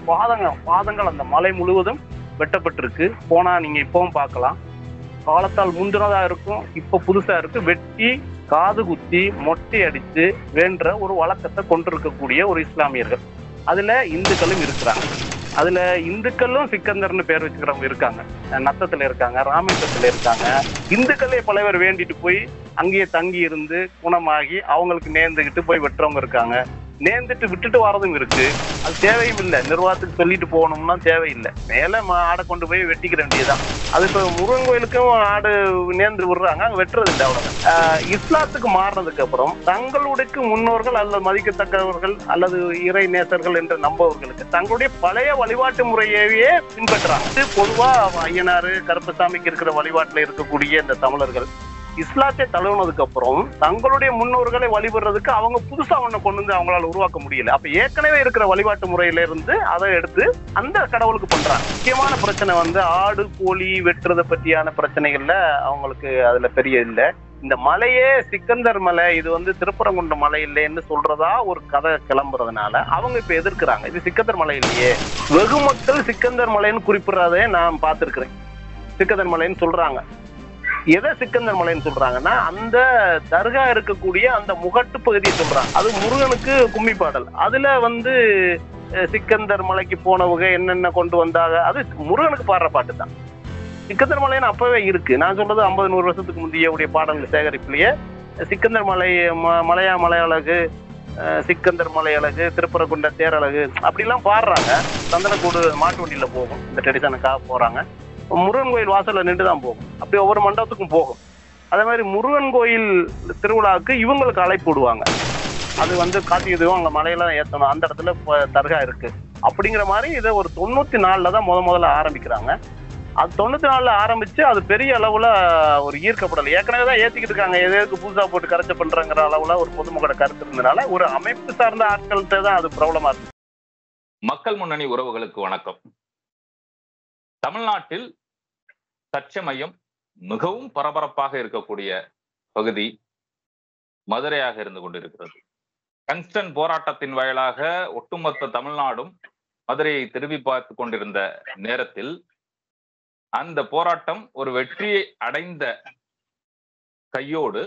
பாதங்கள் அந்த மலை முழுவதும் வெட்டப்பட்டிருக்கு. போனா நீங்க இப்பவும் பார்க்கலாம். காலத்தால் முந்தினதா இருக்கும், இப்ப புதுசா இருக்கு. வெட்டி காது குத்தி மொட்டை அடித்து வேண்ட ஒரு வழக்கத்தை கொண்டிருக்கக்கூடிய ஒரு இஸ்லாமியர்கள். அதுல இந்துக்களும் இருக்கிறாங்க. அதுல இந்துக்களும் சிக்கந்தர்னு பேர் வச்சுக்கிறவங்க இருக்காங்க. நத்தத்துல இருக்காங்க, ராமேஸ்வரத்துல இருக்காங்க. இந்துக்களே பல பேர் வேண்டிட்டு போய் அங்கேயே தங்கி இருந்து குணமாகி அவங்களுக்கு நேர்ந்துகிட்டு போய் வெட்டுறவங்க இருக்காங்க. நேர்ந்துட்டு விட்டுட்டு வரதும் இருக்கு. அது தேவையும் இல்லை. நிர்வாகத்துக்கு சொல்லிட்டு போகணும்னா தேவையில்லை. மேல ஆடை கொண்டு போய் வெட்டிக்கிற வேண்டியதுதான். அது இப்போ முருகன் கோயிலுக்கும் ஆடு நேர்ந்து விடுறாங்க, அங்க வெட்டுறது இல்லை. அவ்வளவுதான். இஸ்லாத்துக்கு மாறினதுக்கு அப்புறம் தங்களுடைய முன்னோர்கள் அல்லது மதிக்கத்தக்கவர்கள் அல்லது இறை நேசர்கள் என்று நம்பவர்களுக்கு தங்களுடைய பழைய வழிபாட்டு முறையவே பின்பற்றுறாங்க. பொதுவா ஐயனாறு கருப்பசாமிக்கு இருக்கிற வழிபாட்டுல இருக்கக்கூடிய இந்த தமிழர்கள் இஸ்லாத்தை தழுவுனதுக்கு அப்புறம் தங்களுடைய முன்னோர்களை வழிபடுறதுக்கு அவங்க புதுசா ஒண்ணு கொண்டு வந்து அவங்களால உருவாக்க முடியல. அப்ப ஏற்கனவே இருக்கிற வழிபாட்டு முறையில இருந்து அதை எடுத்து அந்த கடவுளுக்கு பண்றாங்க. முக்கியமான பிரச்சனை வந்து ஆடு கோழி வெட்டுறதை பற்றியான பிரச்சனைகள்ல அவங்களுக்கு அதுல பெரிய இல்லை. இந்த மலையே சிக்கந்தர் மலை, இது வந்து திருப்பரங்குன்ற மலை இல்லைன்னு சொல்றதா ஒரு கதை கிளம்புறதுனால அவங்க இப்ப எதிர்க்கிறாங்க. இது சிக்கந்தர் மலை இல்லையே. வெகு மக்கள் சிக்கந்தர் மலைன்னு குறிப்பிடுறதே நான் பார்த்திருக்கிறேன். சிக்கந்தர் மலைன்னு சொல்றாங்க. எதை சிக்கந்தர் மலைன்னு சொல்றாங்கன்னா அந்த தர்கா இருக்கக்கூடிய அந்த முகட்டு பகுதியை சொல்றாங்க. அது முருகனுக்கு கும்மி பாடல். அதுல வந்து சிக்கந்தர் மலைக்கு போனவங்க என்னென்ன கொண்டு வந்தாங்க, அது முருகனுக்கு பாடுற பாட்டு தான். சிக்கந்தர் மலைன்னு அப்பவே இருக்கு. நான் சொல்றது 50-100 வருஷத்துக்கு முந்தைய பாடல்கள் சேகரிப்புலயே சிக்கந்தர் மலை, மலையழகு, சிக்கந்தர் மலை அழகு, திருப்பரங்குன்ற தேரழகு அப்படிலாம் பாடுறாங்க. சந்தனக்கூடு மாட்டு வண்டியில போகும். இந்த ட்ரெடிஷனுக்காக போறாங்க. முருகன் கோயில் வாசல்ல நின்று தான் போகும். அப்படி ஒவ்வொரு மண்டபத்துக்கும் போகும். அதே மாதிரி முருகன் கோயில் திருவிழாவுக்கு இவங்களுக்கு அழைப்பு விடுவாங்க. அது வந்து கார்த்திகை தீபம் அங்க மலையெல்லாம் ஏற்றணும், அந்த இடத்துல தர்கா இருக்கு அப்படிங்கிற மாதிரி இதை ஒரு 94 தான் முதல்ல ஆரம்பிக்கிறாங்க. அது 94 ஆரம்பிச்சு அது பெரிய அளவுல ஒரு ஈர்க்கப்படலை. ஏற்கனவே தான் ஏத்திக்கிட்டு இருக்காங்க. எதுக்கு புதுசா போட்டு கரைச்ச பண்றங்கிற அளவுல ஒரு பொதுமக்களோட கருத்து இருந்ததுனால ஒரு அமைப்பு சார்ந்த ஆட்கள்கிட்ட தான் அது பிரபலமா இருக்கு. மக்கள் முன்னணி உறவுகளுக்கு வணக்கம். தமிழ்நாட்டில் தற்சமயம் மிகவும் பரபரப்பாக இருக்கக்கூடிய பகுதி மதுரையாக இருந்து கொண்டிருக்கிறது. டங்ஸ்டன் போராட்டத்தின் வாயிலாக ஒட்டுமொத்த தமிழ்நாடும் மதுரையை திரும்பி பார்த்து கொண்டிருந்த நேரத்தில் அந்த போராட்டம் ஒரு வெற்றியை அடைந்த கையோடு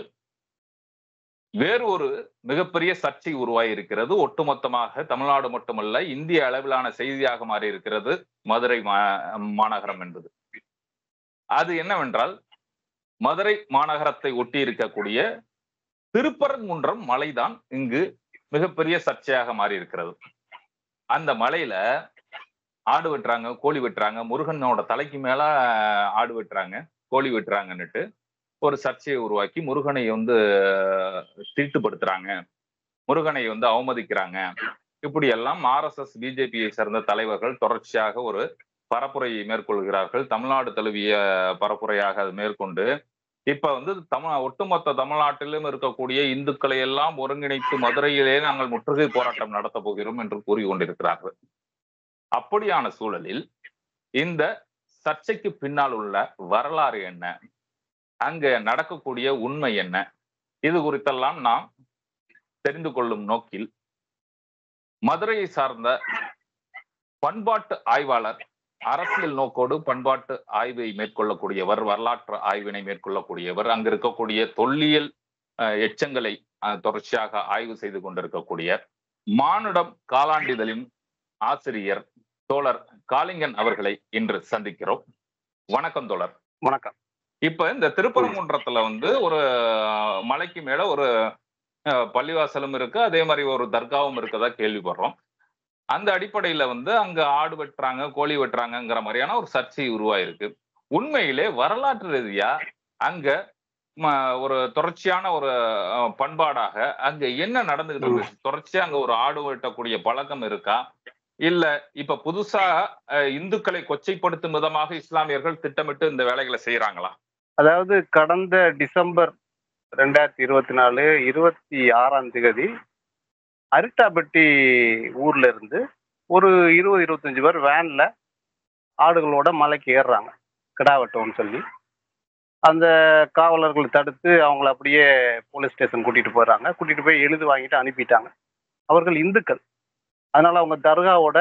வேறு ஒரு மிகப்பெரிய சர்ச்சை உருவாகி இருக்கிறது. ஒட்டுமொத்தமாக தமிழ்நாடு மட்டுமல்ல, இந்திய அளவிலான செய்தியாக மாறி இருக்கிறது மதுரை மாநகரம் என்பது. அது என்னவென்றால், மதுரை மாநகரத்தை ஒட்டி இருக்கக்கூடிய திருப்பரங்குன்றம் மலைதான் இங்கு மிகப்பெரிய சர்ச்சையாக மாறி இருக்கிறது. அந்த மலையில ஆடு வெட்டுறாங்க, கோழி வெட்டுறாங்க, முருகனோட தலைக்கு மேல ஆடு வெட்டுறாங்க, கோழி வெட்டுறாங்கன்னுட்டு ஒரு சர்ச்சையை உருவாக்கி முருகனை வந்து தீட்டுப்படுத்துறாங்க, முருகனை வந்து அவமதிக்கிறாங்க. இப்படி எல்லாம் RSS பிஜேபியை சேர்ந்த தலைவர்கள் தொடர்ச்சியாக ஒரு பரப்புரையை மேற்கொள்கிறார்கள். தமிழ்நாடு தழுவிய பரப்புரையாக அது மேற்கொண்டு இப்ப வந்து ஒட்டுமொத்த தமிழ்நாட்டிலும் இருக்கக்கூடிய இந்துக்களை எல்லாம் ஒருங்கிணைத்து மதுரையிலே நாங்கள் முற்றுகை போராட்டம் நடத்த போகிறோம் என்று கூறிக்கொண்டிருக்கிறார்கள். அப்படியான சூழலில் இந்த சர்ச்சைக்கு பின்னால் உள்ள வரலாறு என்ன, அங்க நடக்கக்கூடிய உண்மை என்ன, இது குறித்தெல்லாம் நாம் தெரிந்து கொள்ளும் நோக்கில் மதுரையை சார்ந்த பண்பாட்டு ஆய்வாளர், அரசியல் நோக்கோடு பண்பாட்டு ஆய்வை மேற்கொள்ளக்கூடியவர், வரலாற்று ஆய்வினை மேற்கொள்ளக்கூடியவர், அங்க இருக்கக்கூடிய தொல்லியல் எச்சங்களை தொடர்ச்சியாக ஆய்வு செய்து கொண்டிருக்கக்கூடிய மானுடம் காலாண்டிதழின் ஆசிரியர் தோழர் காளிங்கன் அவர்களை இன்று சந்திக்கிறோம். வணக்கம் தோழர். வணக்கம். இப்ப இந்த திருப்பரங்குன்றத்துல வந்து ஒரு மலைக்கு மேல ஒரு பள்ளிவாசலும் இருக்கு, அதே மாதிரி ஒரு தர்காவும் இருக்கதா கேள்விப்படுறோம். அந்த அடிப்படையில வந்து அங்க ஆடு வெட்டுறாங்க, கோழி வெட்டுறாங்கிற மாதிரியான ஒரு சர்ச்சை உருவாயிருக்கு. உண்மையிலே வரலாற்று ரீதியா அங்க ஒரு தொடர்ச்சியான ஒரு பண்பாடாக அங்க என்ன நடந்துகிட்டு இருக்கு? தொடர்ச்சியா அங்க ஒரு ஆடு வெட்டக்கூடிய பழக்கம் இருக்கா, இல்ல இப்ப புதுசா இந்துக்களை கொச்சைப்படுத்தும் விதமாக இஸ்லாமியர்கள் திட்டமிட்டு இந்த வேலைகளை செய்யறாங்களா? அதாவது கடந்த டிசம்பர் 2024 26 அரிட்டாபட்டி ஊர்ல இருந்து ஒரு 20-25 பேர் வேன்ல ஆடுகளோட மலைக்கு ஏறுறாங்க, கிடா வெட்டோம்னு சொல்லி. அந்த காவலர்கள் தடுத்து அவங்கள அப்படியே போலீஸ் ஸ்டேஷன் கூட்டிட்டு போயிடுறாங்க. கூட்டிட்டு போய் எழுதி வாங்கிட்டு அனுப்பிட்டாங்க. அவர்கள் இந்துக்கள், அதனால அவங்க தர்காவோட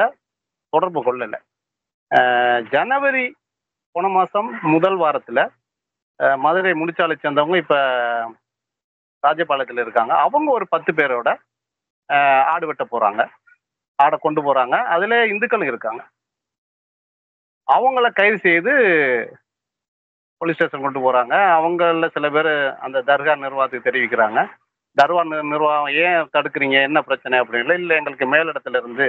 தொடர்பு கொள்ளல. ஜனவரி போன மாசம் முதல் வாரத்துல மதுரை முனிச்சாலை சேர்ந்தவங்க இப்ப ராஜபாளையத்துல இருக்காங்க. அவங்க ஒரு 10 பேரோட ஆடு வெட்ட போறாங்க. ஆடை கொண்டு போறாங்க. அதுல இந்துக்களும் இருக்காங்க. அவங்கள கைது செய்து போலீஸ் ஸ்டேஷன் கொண்டு போறாங்க. அவங்கள சில பேர் அந்த தர்கா நிர்வாகத்துக்கு தெரிவிக்கிறாங்க. தர்கா நிர்வாகம் ஏன் தடுக்கிறீங்க? என்ன பிரச்சனை அப்படின்னு. இல்ல எங்களுக்கு மேலிடத்துல இருந்து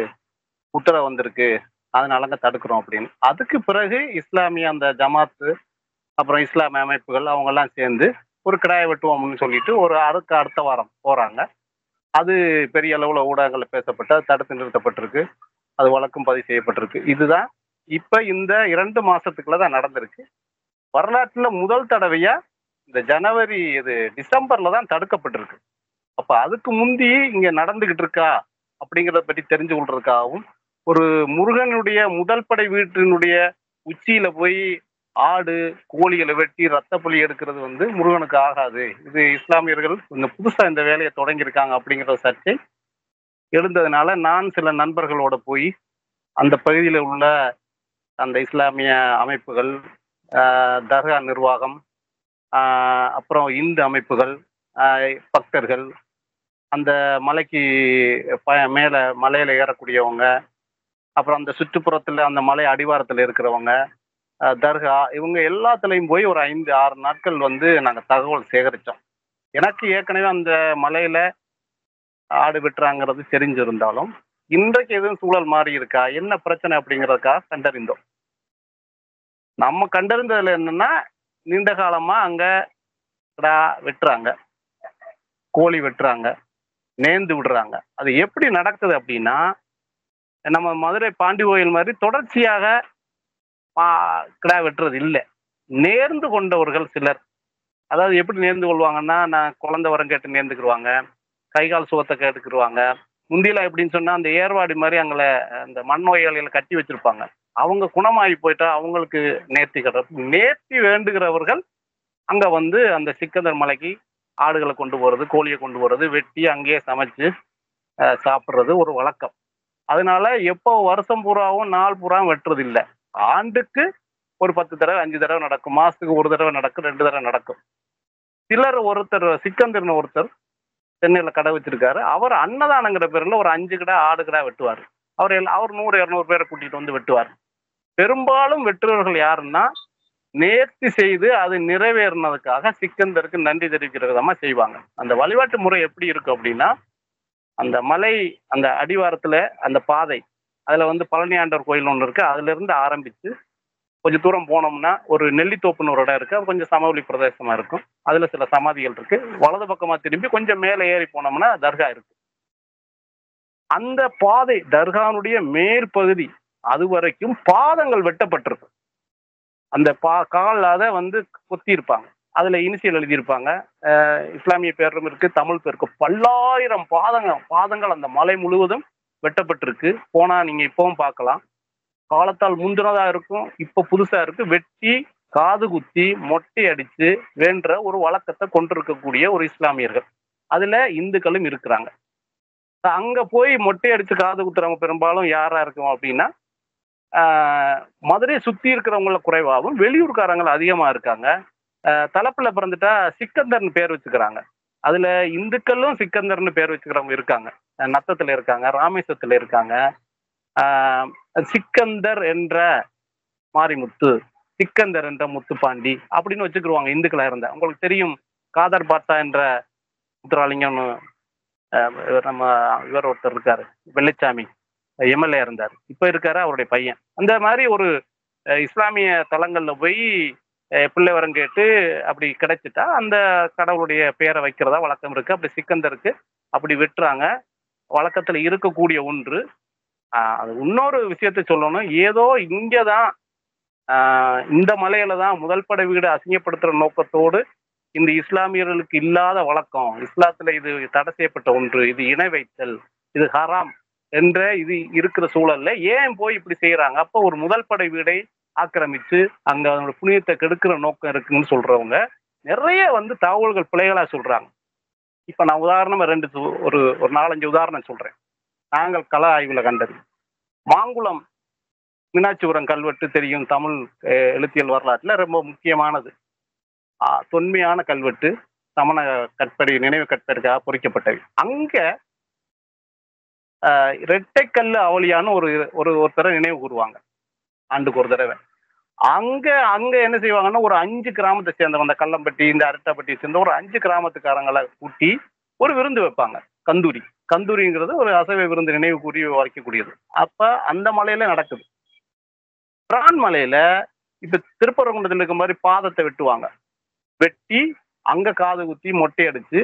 உத்தரவு வந்திருக்கு. அதனாலங்க தடுக்கிறோம் அப்படின்னு. அதுக்கு பிறகு இஸ்லாமிய அந்த ஜமாத்து, அப்புறம் இஸ்லாமிய அமைப்புகள் அவங்க எல்லாம் சேர்ந்து ஒரு கிடாயை வெட்டுவோம்னு சொல்லிட்டு ஒரு அதுக்கு அடுத்த வாரம் போறாங்க. அது பெரிய அளவுல ஊடகங்கள்ல பேசப்பட்டு அது தடுத்து நிறுத்தப்பட்டிருக்கு. அது வழக்கும் பதிவு செய்யப்பட்டிருக்கு. இதுதான் இப்ப இந்த 2 மாசத்துக்குள்ள தான் நடந்திருக்கு. வரலாற்றுல முதல் தடவையா இந்த ஜனவரி டிசம்பர்ல தான் தடுக்கப்பட்டிருக்கு. அப்ப அதுக்கு முந்தி இங்க நடந்துகிட்டு இருக்கா அப்படிங்கிறத பற்றி தெரிஞ்சு கொள்றதுக்காகவும், ஒரு முருகனுடைய முதல் படை வீட்டினுடைய உச்சியில போய் ஆடு கோழிகளை வெட்டி ரத்த பலி எடுக்கிறது முருகனுக்கு ஆகாது. இது இஸ்லாமியர்கள் இந்த புதுசா இந்த வேலையை தொடங்கியிருக்காங்க அப்படிங்கிற சர்ச்சை எழுந்ததுனால நான் சில நண்பர்களோட போய் அந்த பகுதியில் உள்ள அந்த இஸ்லாமிய அமைப்புகள், தர்கா நிர்வாகம், அப்புறம் இந்து அமைப்புகள், பக்தர்கள், அந்த மலைக்கு மேல மலையில ஏறக்கூடியவங்க, அப்புறம் அந்த சுற்றுப்புறத்துல அந்த மலை அடிவாரத்துல இருக்கிறவங்க, தர்கா இவங்க எல்லாத்துலயும் போய் ஒரு 5-6 நாட்கள் நாங்க தகவல் சேகரிச்சோம். எனக்கு ஏற்கனவே அந்த மலையில ஆடு வெட்டுறாங்கிறது தெரிஞ்சிருந்தாலும் இன்றைக்கு எதுவும் சூழல் மாறி இருக்கா, என்ன பிரச்சனை அப்படிங்கிறதுக்காக கண்டறிந்தோம். நம்ம கண்டறிந்ததுல என்னன்னா, நீண்ட காலமா அங்க கிடா வெட்டுறாங்க, கோழி வெட்டுறாங்க, நேர்ந்து விடுறாங்க. அது எப்படி நடக்குது அப்படின்னா, நம்ம மதுரை பாண்டி கோயில் மாதிரி தொடர்ச்சியாக கிடா வெட்டுறது இல்லை. நேர்ந்து கொண்டவர்கள் சிலர், அதாவது எப்படி நேர்ந்து கொள்வாங்கன்னா, நான் குழந்தை வரம் கேட்டு நேர்ந்துக்கிடுவாங்க, கை கால் சுகத்தை கேட்டுக்கிடுவாங்க. முந்தியெல்லாம் எப்படின்னு சொன்னா அந்த ஏர்வாடி மாதிரி அங்கே அந்த மண் நோயாளிகளை கட்டி வச்சிருப்பாங்க. அவங்க குணமாகி போயிட்டா அவங்களுக்கு நேர்த்தி வேண்டுகிறவர்கள் அங்க அந்த சிக்கந்தர் மலைக்கு ஆடுகளை கொண்டு போறது, கோழியை கொண்டு போறது, வெட்டி அங்கேயே சமைச்சு சாப்பிட்றது ஒரு வழக்கம். அதனால எப்போ வருஷம் பூராவும் நாள் பூராவும் வெட்டுறது இல்லை. ஆண்டுக்கு ஒரு 10 தடவை 5 தடவை நடக்கும், மாசத்துக்கு ஒரு தடவை நடக்கும், 2 தடவை நடக்கும். சிலர் ஒருத்தர் சிக்கந்தர்னு ஒருத்தர் சென்னையில கடை வச்சிருக்காரு. அவர் அன்னதானங்கிற பேர்ல ஒரு 5 கிடா 6 கிடா வெட்டுவார். அவர் 100-200 பேரை கூட்டிட்டு வெட்டுவார். பெரும்பாலும் வெட்டுறவர்கள் யாருன்னா நேர்த்தி செய்து அது நிறைவேறினதுக்காக சிக்கந்தருக்கு நன்றி தெரிவிக்கிற விதமா செய்வாங்க. அந்த வழிபாட்டு முறை எப்படி இருக்கும் அப்படின்னா, அந்த மலை அந்த அடிவாரத்துல அந்த பாதை அதுல பழனி ஆண்டவர் கோயில் ஒன்று இருக்கு. அதுல இருந்து ஆரம்பிச்சு கொஞ்சம் தூரம் போனோம்னா ஒரு நெல்லித்தோப்புன்னு ஒரு இடம் இருக்கு. அது கொஞ்சம் சமவெளி பிரதேசமா இருக்கும். அதுல சில சமாதிகள் இருக்கு. வலது பக்கமா திரும்பி கொஞ்சம் மேலே ஏறி போனோம்னா தர்கா இருக்கு. அந்த பாதை தர்கானுடைய மேற்பகுதி அது வரைக்கும் பாதங்கள் வெட்டப்பட்டிருக்கு. அந்த கால் அதை கொத்தி இருப்பாங்க. அதுல இனிஷியல் எழுதியிருப்பாங்க. இஸ்லாமிய பேரும் இருக்கு, தமிழ் பேருக்கு. பல்லாயிரம் பாதங்கள் அந்த மலை முழுவதும் வெட்டப்பட்டிருக்கு. போனா நீங்க இப்பவும் பார்க்கலாம். காலத்தால் முந்தினதா இருக்கும், இப்ப புதுசா இருக்கு. வெட்டி காது குத்தி மொட்டை அடிச்சு வேண்ட ஒரு வழக்கத்தை கொண்டிருக்கக்கூடிய ஒரு இஸ்லாமியர்கள், அதுல இந்துக்களும் இருக்கிறாங்க. அங்க போய் மொட்டை அடிச்சு காது குத்துறவங்க பெரும்பாலும் யாரா இருக்கும் அப்படின்னா, மதுரையை சுத்தி இருக்கிறவங்கள குறைவாகவும் வெளியூர்காரங்கள் அதிகமா இருக்காங்க. தலப்புல பிறந்துட்டா சிக்கந்தர்னு பேர் வச்சுக்கிறாங்க. அதுல இந்துக்களும் சிக்கந்தர்னு பேர் வச்சுக்கிறவங்க இருக்காங்க. நத்தத்துல இருக்காங்க, ராமேஸ்வரத்துல இருக்காங்க. சிக்கந்தர் என்ற மாரிமுத்து, சிக்கந்தர் என்ற முத்துப்பாண்டி அப்படின்னு வச்சுக்கிடுவாங்க இந்துக்களா இருந்தா. உங்களுக்கு தெரியும், காதர் பாட்சா என்ற முத்துராலிங்கன்னு நம்ம இவர் ஒருத்தர் இருக்காரு, வெள்ளைச்சாமி எம்எல்ஏ இருந்தார், இப்ப இருக்காரு அவருடைய பையன். அந்த மாதிரி ஒரு இஸ்லாமிய தலங்கள்ல போய் பிள்ளை வரம் கேட்டு அப்படி கிடைச்சிட்டா அந்த கடவுளுடைய பேரை வைக்கிறதா வழக்கம் இருக்கு. அப்படி சிக்கந்தருக்கு அப்படி வெட்டுறாங்க, வழக்கத்துல இருக்கக்கூடிய ஒன்று. அது இன்னொரு விஷயத்த சொல்லணும். ஏதோ இங்கதான் இந்த மலையில தான் முதல் படை வீடு அசிங்கப்படுத்துற நோக்கத்தோடு இந்த இஸ்லாமியர்களுக்கு இல்லாத வழக்கம், இஸ்லாத்துல இது தடை செய்யப்பட்ட ஒன்று, இது இணை வைத்தல், இது ஹராம் என்ற இது இருக்கிற சூழல்ல ஏன் போய் இப்படி செய்யறாங்க? அப்போ ஒரு முதல் படை வீடை ஆக்கிரமிச்சு அங்க அதோட புனிதத்தை கெடுக்கிற நோக்கம் இருக்குன்னு சொல்றவங்க நிறைய தகவல்கள் பிழைகளா சொல்றாங்க. இப்ப நான் உதாரணமா ஒரு 4-5 உதாரணம் சொல்றேன். நாங்கள் கள ஆய்வுல கண்டது. மாங்குளம் மீனாட்சிபுரம் கல்வெட்டு தெரியும், தமிழ் எழுத்தியல் வரலாற்றுல ரொம்ப முக்கியமானது. தொன்மையான கல்வெட்டு, சமண கற்பனை நினைவு கற்பனைக்காக பொறிக்கப்பட்டது. அங்க இரட்டைக்கல்லு அவலியான்னு ஒருத்தரை நினைவு கூறுவாங்க ஆண்டுக்கு ஒரு தடவை. அங்க அங்க என்ன செய்வாங்கன்னா, ஒரு 5 கிராமத்தை சேர்ந்தவங்க, அந்த கல்லம்பட்டி இந்த அரட்டாப்பட்டியை சேர்ந்த ஒரு 5 கிராமத்துக்காரங்களை கூட்டி ஒரு விருந்து வைப்பாங்க. கந்தூரி கந்தூரிங்கிறது ஒரு அசைவ விருந்து நினைவு கூறி வைக்கக்கூடியது. அப்ப அந்த மலையில நடக்குது. பிரான் மலையில இப்ப திருப்பரங்குன்றத்தில் இருக்க மாதிரி பாதத்தை வெட்டுவாங்க. வெட்டி அங்க காது குத்தி மொட்டை அடிச்சு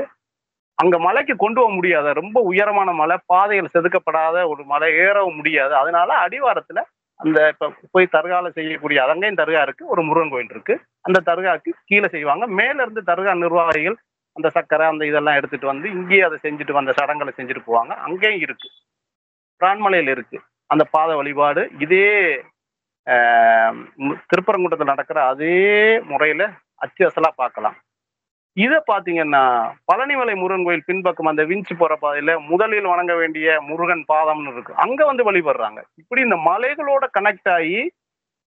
அங்க மலைக்கு கொண்டு போக முடியாத, ரொம்ப உயரமான மலை, பாதைகள் செதுக்கப்படாத ஒரு மலை, ஏறவும் முடியாது. அதனால அடிவாரத்துல அந்த இப்ப போய் தர்கால செய்யக்கூடிய அங்கேயும் தர்கா இருக்கு, ஒரு முருகன் கோயில் இருக்கு. அந்த தர்காக்கு கீழே செய்வாங்க. மேல இருந்து தர்கா நிர்வாகிகள் அந்த சக்கரை அந்த இதெல்லாம் எடுத்துட்டு வந்து இங்கேயே அதை செஞ்சுட்டு வந்த சடங்களை செஞ்சுட்டு போவாங்க. அங்கேயும் இருக்கு, பிரான்மலையில் இருக்கு அந்த பாத வழிபாடு. இதே திருப்பரங்குன்றத்தில் நடக்கிற அதே முறையில அச்சு அசலா பார்க்கலாம். இதை பாத்தீங்கன்னா பழனிமலை முருகன் கோயில் பின்பக்கம் அந்த விஞ்சி போற பாதையில முதலில் வணங்க வேண்டிய முருகன் பாதம்னு இருக்கு, அங்க வந்து வழிபடுறாங்க. இப்படி இந்த மலைகளோட கனெக்ட் ஆகி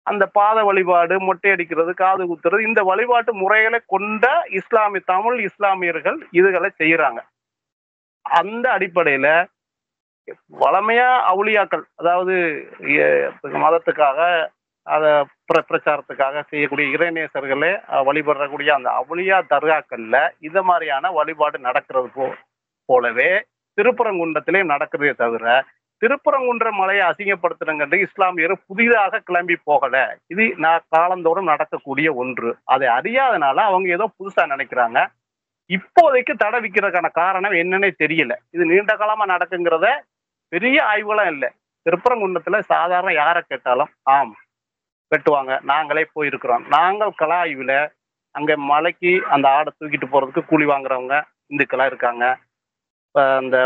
அந்த பாத வழிபாடு, மொட்டை அடிக்கிறது, காது குத்துறது, இந்த வழிபாட்டு முறைகளை கொண்ட தமிழ் இஸ்லாமியர்கள் இதுகளை செய்யறாங்க. அந்த அடிப்படையில வளமையா அவுளியாக்கள், அதாவது மதத்துக்காக அத பிரச்சாரத்துக்காக செய்யக்கூடிய இறைநேசர்களே வழிபடக்கூடிய அந்த அவுளியா தர்காக்கள்ல இத மாதிரியான வழிபாடு நடக்கிறது போலவே திருப்பரங்குன்றத்திலே நடக்கிறதே தவிர, திருப்பரங்குன்ற மலையை அசிங்கப்படுத்துறங்கிறது இஸ்லாமியர் புதிதாக கிளம்பி போகல. இது காலந்தோறும் நடக்கக்கூடிய ஒன்று. அதை அறியாதனால அவங்க ஏதோ புதுசா நினைக்கிறாங்க. இப்போதைக்கு தடை விற்கிறதுக்கான காரணம் என்னன்னே தெரியல. இது நீண்ட காலமா நடக்குங்கிறத பெரிய ஆய்வுகளும் இல்லை. திருப்பரங்குன்றத்துல சாதாரண யாரை கேட்டாலும் ஆம் வெட்டுவாங்க, நாங்களே போயிருக்கிறோம். நாங்கள் கலா ஆய்வுல அங்க மலைக்கு அந்த ஆடை தூக்கிட்டு போறதுக்கு கூலி வாங்குறவங்க இந்துக்களா இருக்காங்க. அந்த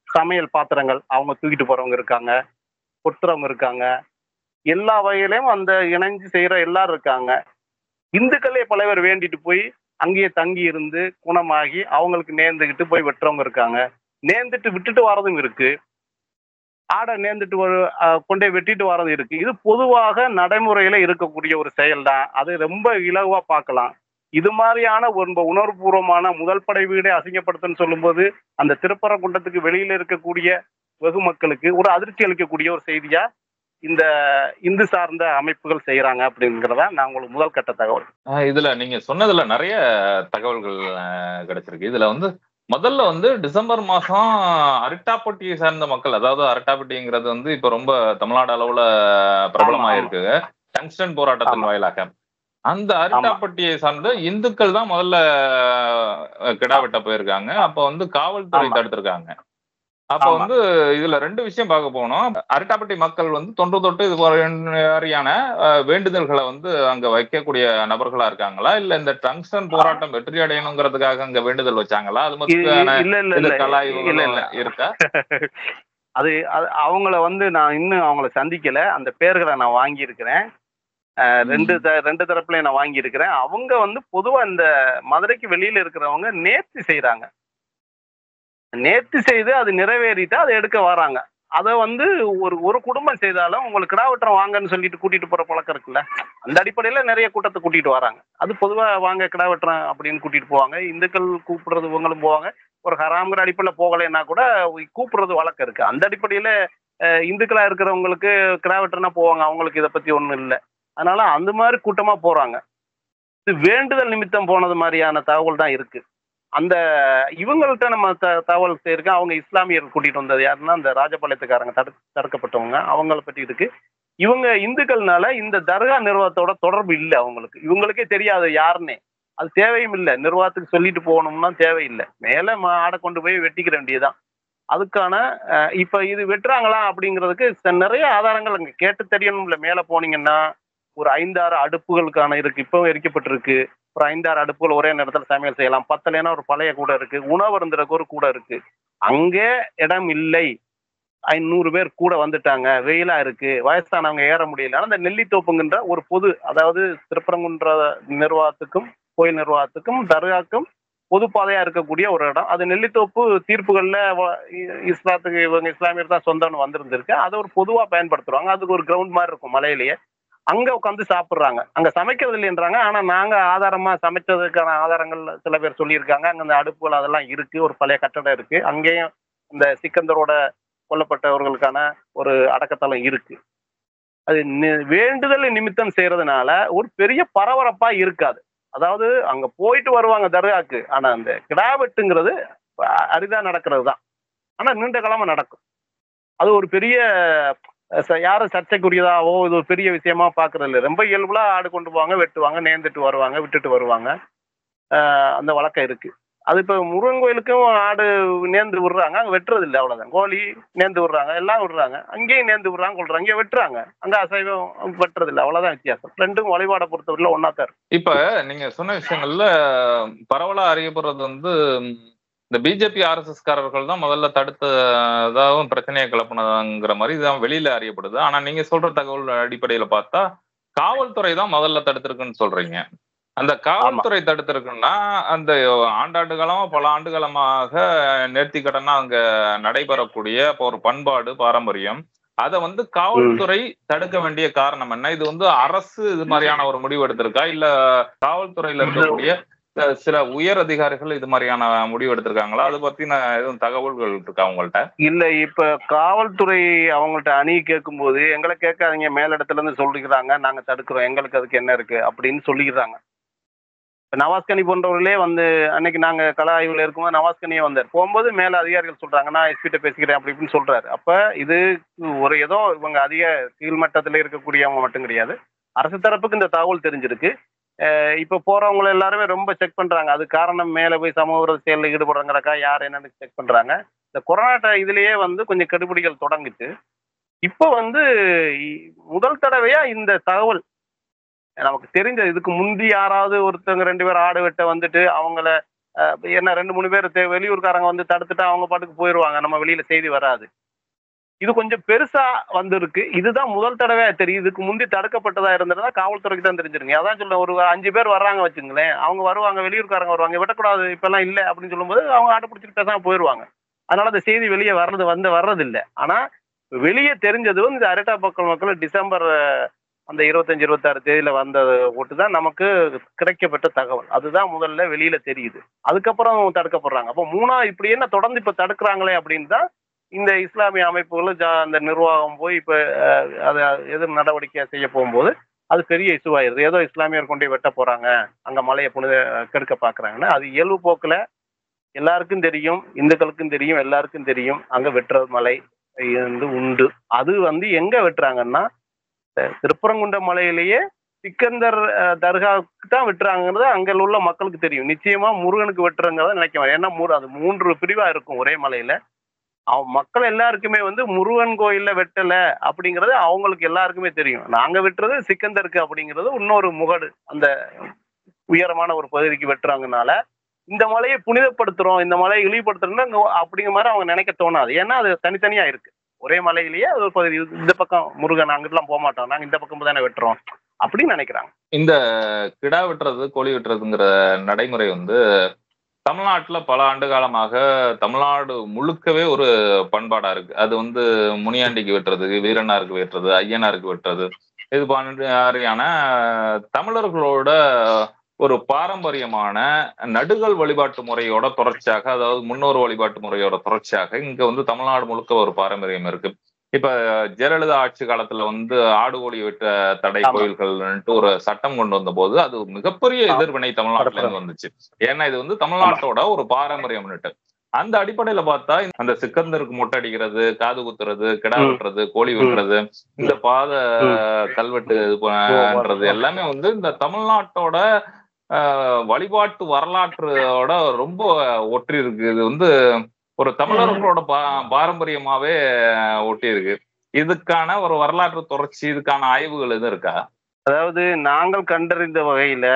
சமையல் பாத்திரங்கள் அவங்க தூக்கிட்டு போறவங்க இருக்காங்க, கொட்டுறவங்க இருக்காங்க, எல்லா வகையிலையும் அந்த இணைஞ்சு செய்யற எல்லாரும் இருக்காங்க. இந்துக்களே பல பேர் வேண்டிட்டு போய் அங்கேயே தங்கி இருந்து குணமாகி அவங்களுக்கு நேர்ந்துக்கிட்டு போய் வெட்டுறவங்க இருக்காங்க. நேர்ந்துட்டு விட்டுட்டு வர்றதும் இருக்கு, ஆடை நேர்ந்துட்டு கொண்டே வெட்டிட்டு வர்றது இருக்கு. இது பொதுவாக நடைமுறையில இருக்கக்கூடிய ஒரு செயல் தான். அது ரொம்ப இலகுவா பார்க்கலாம். இது மாதிரியான ஒரு உணர்வுபூர்வமான முதல் படை வீடை அசிங்கப்படுத்துன்னு சொல்லும்போது அந்த திருப்பரங்குன்றத்துக்கு வெளியில இருக்கக்கூடிய வெகு மக்களுக்கு ஒரு அதிர்ச்சி அளிக்கக்கூடிய ஒரு செய்தியா இந்த இந்து சார்ந்த அமைப்புகள் செய்யறாங்க அப்படிங்கிறதா நான் உங்களுக்கு முதல் கட்ட தகவல். இதுல நீங்க சொன்னதுல நிறைய தகவல்கள் கிடைச்சிருக்கு. இதுல வந்து முதல்ல வந்து டிசம்பர் மாசம் அரிட்டாப்பட்டியை சார்ந்த மக்கள், அதாவது அரிட்டாப்பட்டிங்கிறது வந்து இப்ப ரொம்ப தமிழ்நாடு அளவுல பிரபலமாயிருக்கு டங்ஸ்டன் போராட்டத்தின் வாயிலாக. அந்த அரிட்டாப்பட்டியை சார்ந்த இந்துக்கள் தான் முதல்ல கிடா வெட்ட போயிருக்காங்க. அப்ப வந்து காவல்துறை தடுத்திருக்காங்க. அப்ப வந்து இதுல 2 விஷயம் பார்க்க போனோம். அரிட்டாப்பட்டி மக்கள் வந்து தொன்று இது மாதிரியான வேண்டுதல்களை வந்து அங்க வைக்கக்கூடிய நபர்களா இருக்காங்களா, இல்ல இந்த டங்ஸ்டன் போராட்டம் வெற்றி அடையணுங்கிறதுக்காக அங்க வேண்டுதல் வச்சாங்களா? அது மட்டும் இருக்கா? அது அவங்கள வந்து நான் இன்னும் அவங்கள சந்திக்கல. அந்த பேர்களை நான் வாங்கி இருக்கிறேன். ரெண்டு தரப்புலையும் நான் வாங்கி இருக்கிறேன். அவங்க வந்து பொதுவா இந்த மதுரைக்கு வெளியில இருக்கிறவங்க நேர்த்தி செய்யறாங்க. நேர்த்தி செய்து அது நிறைவேறிட்டா அதை எடுக்க வராங்க. அதை வந்து ஒரு குடும்பம் செய்தாலும் உங்களுக்கு கிடா வெட்டுறோம் வாங்கன்னு சொல்லிட்டு கூட்டிட்டு போற பழக்கம் இருக்குல்ல, அந்த அடிப்படையில நிறைய கூட்டத்தை கூட்டிட்டு வராங்க. அது பொதுவா வாங்க கிடா வெட்டுறோம் அப்படின்னு கூட்டிட்டு போவாங்க. இந்துக்கள் கூப்பிடுறது இவங்களும் போவாங்க. ஒரு ஹராம்ங்கிற அடிப்படையில் போகலைன்னா கூட கூப்பிடுறது வழக்கம் இருக்கு. அந்த அடிப்படையில இந்துக்களா இருக்கிறவங்களுக்கு கிடா வெட்டுறனா போவாங்க, அவங்களுக்கு இதை பத்தி ஒண்ணும் இல்லை. அதனால அந்த மாதிரி கூட்டமா போறாங்க. இது வேண்டுதல் நிமித்தம் போனது மாதிரியான தகவல் தான் இருக்கு. அந்த இவங்கள்ட்ட நம்ம தகவல் இருக்கேன். அவங்க இஸ்லாமியர்கள் கூட்டிட்டு வந்தது யாருன்னா அந்த ராஜபாளையத்துக்காரங்க தடுக்கப்பட்டவங்க, அவங்களை பற்றி இருக்கு. இவங்க இந்துக்கள்னால இந்த தர்கா நிர்வாகத்தோட தொடர்பு இல்லை அவங்களுக்கு. இவங்களுக்கே தெரியாது யாருன்னே. அது தேவையும் இல்லை, நிர்வாகத்துக்கு சொல்லிட்டு போகணும்னா தேவையில்லை. மேல ஆடை கொண்டு போய் வெட்டிக்கிற வேண்டியதுதான். அதுக்கான இப்ப இது வெட்டுறாங்களா அப்படிங்கிறதுக்கு நிறைய ஆதாரங்கள் அங்க கேட்டு தெரியணும்ல. மேல போனீங்கன்னா ஒரு 5-6 அடுப்புகளுக்கான இருக்கு, இப்பவும் எரிக்கப்பட்டிருக்கு. ஒரு 5-6 அடுப்புகள் ஒரே நேரத்துல சமையல் செய்யலாம். பத்தலைன்னா ஒரு பழைய கூட இருக்கு, உணவு இருந்துறக்கு ஒரு கூட இருக்கு. அங்கே இடம் இல்லை, 500 பேர் கூட வந்துட்டாங்க, வெயிலா இருக்கு, வயசானவங்க ஏற முடியல. அந்த நெல்லித்தோப்புங்கின்ற ஒரு பொது, அதாவது திருப்பரங்குன்ற நிர்வாகத்துக்கும் கோயில் நிர்வாகத்துக்கும் தர்காக்கும் பொது பாதையா இருக்கக்கூடிய ஒரு இடம். அது நெல்லித்தோப்பு தீர்ப்புகள்ல இஸ்லாத்துக்கு இவங்க இஸ்லாமியர் தான் சொந்தம்னு வந்திருந்திருக்கு. அதை ஒரு பொதுவா பயன்படுத்துறாங்க. அதுக்கு ஒரு கிரவுண்ட் மாதிரி இருக்கும் மலையிலேயே. அங்க உட்காந்து சாப்பிடுறாங்க. அங்க சமைக்கிறது இல்லைன்றாங்க. ஆனா நாங்க ஆதாரமா சமைச்சதுக்கான ஆதாரங்கள் சில பேர் சொல்லியிருக்காங்க. அங்க அந்த அடுப்புகள் அதெல்லாம் இருக்கு. ஒரு பழைய கட்டடம் இருக்கு. அங்கேயும் இந்த சிக்கந்தரோட கொல்லப்பட்டவர்களுக்கான ஒரு அடக்கத்தலம் இருக்கு. அது வேண்டுதல் நிமித்தம் செய்யறதுனால ஒரு பெரிய பரபரப்பா இருக்காது. அதாவது அங்க போயிட்டு வருவாங்க தர்காக்கு. ஆனா அந்த கிடா வெட்டுங்கிறது அரிதா நடக்கிறது தான். ஆனா நீண்ட காலமா நடக்கும். அது ஒரு பெரிய யாரும் சர்ச்சைக்குரியதாவோ இது ஒரு பெரிய விஷயமா பாக்குறது இல்லை. ரொம்ப இயல்புல ஆடு கொண்டு போவாங்க, வெட்டுவாங்க, நேர்ந்துட்டு வருவாங்க, விட்டுட்டு வருவாங்க. அந்த வழக்கம் இருக்கு. அது இப்ப முருகன் கோயிலுக்கும் ஆடு நேர்ந்து விடுறாங்க. அங்க வெட்டுறது இல்லை, அவ்வளவுதான். கோழி நேர்ந்து விடுறாங்க, எல்லாம் விடுறாங்க. அங்கேயும் நேர்ந்து விடுறாங்க, கொள்றாங்க. இங்க வெட்டுறாங்க. அங்க அசைவம் வெட்டுறது இல்லை, அவ்வளவுதான் வித்தியாசம். ரெண்டும் வழிபாடை பொறுத்தவரையில ஒன்னா தான் இருக்கு. இப்ப நீங்க சொன்ன விஷயங்கள்ல பரவலா அறியப்படுறது வந்து இந்த பிஜேபி ஆர்எஸ்எஸ் காரர்கள் தான் முதல்ல தடுத்ததாகவும் பிரச்சனையை கிளப்பினதாங்கிற மாதிரி தான் வெளியில அறியப்படுது. ஆனா நீங்க சொல்ற தகவல் அடிப்படையில பார்த்தா காவல்துறை தான் முதல்ல தடுத்திருக்குன்னு சொல்றீங்க. அந்த காவல்துறை தடுத்திருக்குன்னா அந்த ஆண்டாண்டு காலமா பல ஆண்டு காலமாக நேர்த்தி கடனா அங்க நடைபெறக்கூடிய இப்போ ஒரு பண்பாடு பாரம்பரியம் அதை வந்து காவல்துறை தடுக்க வேண்டிய காரணம் என்ன? இது வந்து அரசு இது மாதிரியான ஒரு முடிவு எடுத்திருக்கா, இல்ல காவல்துறையில இருக்கக்கூடிய சில உயர் அதிகாரிகள் இது மாதிரியான முடிவு எடுத்திருக்காங்களா? அதை பத்தின எதுவும் தகவல்கள் இருக்கா உங்கள்ட்ட? இல்ல, இப்ப காவல்துறை அவங்கள்ட்ட அணி கேட்கும் போது எங்களை கேட்காதீங்க, மேலிடத்துல இருந்து சொல்லிக்கிறாங்க, நாங்க தடுக்கிறோம், எங்களுக்கு அதுக்கு என்ன இருக்கு அப்படின்னு சொல்லிக்கிறாங்க. நவாஸ்கனி போன்றவர்களே வந்து அன்னைக்கு நாங்க கள ஆய்வுல இருக்கும்போது நவாஸ்கனியே வந்தார். போகும்போது மேல அதிகாரிகள் சொல்றாங்க, நான் எஸ்பிட்ட பேசிக்கிறேன் அப்படி இப்படின்னு சொல்றாரு. அப்ப இது ஒரு ஏதோ இவங்க அதிக கீழ்மட்டத்துல இருக்கக்கூடியவங்க மட்டும் கிடையாது. அரசு தரப்புக்கு இந்த தகவல் தெரிஞ்சிருக்கு. இப்ப போறவங்க எல்லாருமே ரொம்ப செக் பண்றாங்க. அது காரணம் மேல போய் சமூக விரோத செயலில் ஈடுபடுறாங்கறக்கா யார் என்னன்னு செக் பண்றாங்க. இந்த கொரோனா இதுலயே வந்து கொஞ்சம் கெடுபிடிகள் தொடங்குச்சு. இப்ப வந்து முதல் தடவையா இந்த தகவல் நமக்கு தெரிஞ்ச இதுக்கு முந்தி யாராவது ஒருத்தவங்க 2 பேர் ஆடு வெட்ட வந்துட்டு அவங்கள என்ன 2-3 பேர் வெளியூர்காரங்க வந்து தடுத்துட்டு அவங்க பாட்டுக்கு போயிடுவாங்க. நம்ம வெளியில செய்தி வராது. இது கொஞ்சம் பெருசா வந்திருக்கு. இதுதான் முதல் தடவை தெரியும். இதுக்கு முந்தி தடுக்கப்பட்டதா இருந்ததுன்னா காவல்துறைக்கு தான் தெரிஞ்சிருங்க. அதான் சொல்ல ஒரு 5 பேர் வர்றாங்க வச்சுங்களேன். அவங்க வருவாங்க, வெளியூர்காரங்க வருவாங்க, வெட்டக்கூடாது இப்பெல்லாம் இல்லை அப்படின்னு சொல்லும்போது அவங்க ஆட்டை பிடிச்சிட்டு பேசாம போயிடுவாங்க. அதனால அந்த செய்தி வெளியே வர்றது இல்லை. ஆனா வெளியே தெரிஞ்சது இந்த அரட்டா மக்கள் டிசம்பர் அந்த 25-26 தேதியில வந்த ஓட்டு தான் நமக்கு கிடைக்கப்பட்ட தகவல். அதுதான் முதல்ல வெளியில தெரியுது. அதுக்கப்புறம் தடுக்கப்படுறாங்க. அப்போ மூணா இப்படி என்ன தொடர்ந்து இப்ப தடுக்கிறாங்களே அப்படின்னு தான் இந்த இஸ்லாமிய அமைப்புகளும் அந்த நிர்வாகம் போய் இப்ப அதை எதிர் நடவடிக்கை செய்ய போகும்போது அது பெரிய இஷ்யூ ஆயிருது. ஏதோ இஸ்லாமியர் கொண்டு வெட்ட போறாங்க, அங்க மலையை புனித கெடுக்க பாக்குறாங்கன்னா அது இயல்பு போக்குல எல்லாருக்கும் தெரியும், இந்துக்களுக்கும் தெரியும், எல்லாருக்கும் தெரியும். அங்க வெட்டுற மலை வந்து உண்டு. அது வந்து எங்க வெட்டுறாங்கன்னா திருப்பரங்குன்ற மலையிலேயே சிக்கந்தர் தர்காவுக்கு தான் வெட்டுறாங்கிறது அங்க உள்ள மக்களுக்கு தெரியும். நிச்சயமா முருகனுக்கு வெட்டுறங்கிறத நினைக்க. ஏன்னா அது 3 பிரிவா இருக்கும் ஒரே மலையில. மக்கள் எல்லாருக்குமே வந்து முருகன் கோயில்ல வெட்டல அப்படிங்கிறது அவங்களுக்கு எல்லாருக்குமே தெரியும். நாங்க வெட்டுறது சிக்கந்தருக்கு அப்படிங்கிறது இன்னொரு முகடு. அந்த உயரமான ஒரு பகுதிக்கு வெட்டுறாங்கனால இந்த மலையை புனிதப்படுத்துறோம், இந்த மலையை இழிவுபடுத்துறோம்னா அப்படிங்கிற மாதிரி அவங்க நினைக்க தோணாது. ஏன்னா அது தனித்தனியா இருக்கு. ஒரே மலையிலேயே அது ஒரு பகுதி. இந்த பக்கம் முருகன் அங்கிட்டுலாம் போக மாட்டோம், நாங்க இந்த பக்கம் தானே வெட்டுறோம் அப்படின்னு நினைக்கிறாங்க. இந்த கிடா வெட்டுறது கோழி வெட்டுறதுங்கிற நடைமுறை வந்து தமிழ்நாட்டுல பல ஆண்டு காலமாக தமிழ்நாடு முழுக்கவே ஒரு பண்பாடா இருக்கு. அது வந்து முனியாண்டிக்கு வெட்டுறது, வீரனாருக்கு வெட்டுறது, ஐயனாருக்கு வெட்டுறது, இது மாதிரியான தமிழர்களோட ஒரு பாரம்பரியமான நடுகள் வழிபாட்டு முறையோட தொடர்ச்சியாக, அதாவது முன்னோர் வழிபாட்டு முறையோட தொடர்ச்சியாக இங்க வந்து தமிழ்நாடு முழுக்க ஒரு பாரம்பரியம் இருக்கு. இப்ப ஜெயலலிதா ஆட்சி காலத்துல வந்து ஆடு கோழி வெட்ட தடை கோயில்கள்ன்ட்டு ஒரு சட்டம் கொண்டு வந்த போது அது மிகப்பெரிய எதிர்வினை தமிழ்நாட்டுல இருந்து வந்துச்சு. ஏன்னா இது வந்து தமிழ்நாட்டோட ஒரு பாரம்பரியம்னுட்டு. அந்த அடிப்படையில பார்த்தா அந்த சிக்கந்தருக்கு மொட்டை அடிக்கிறது, காது குத்துறது, கிடா வெட்டுறது, கோழி வெட்டுறது, இந்த பாத கல்வெட்டு பண்றது எல்லாமே வந்து இந்த தமிழ்நாட்டோட வழிபாட்டு வரலாற்றோட ரொம்ப ஒற்றி இருக்கு. இது வந்து ஒரு தமிழர்களோட பாரம்பரியமாவே ஒட்டி இருக்கு. இதுக்கான ஒரு வரலாற்று தொடர்ச்சி, இதுக்கான ஆய்வுகள் எதுவும் இருக்கா? அதாவது நாங்கள் கண்டறிந்த வகையில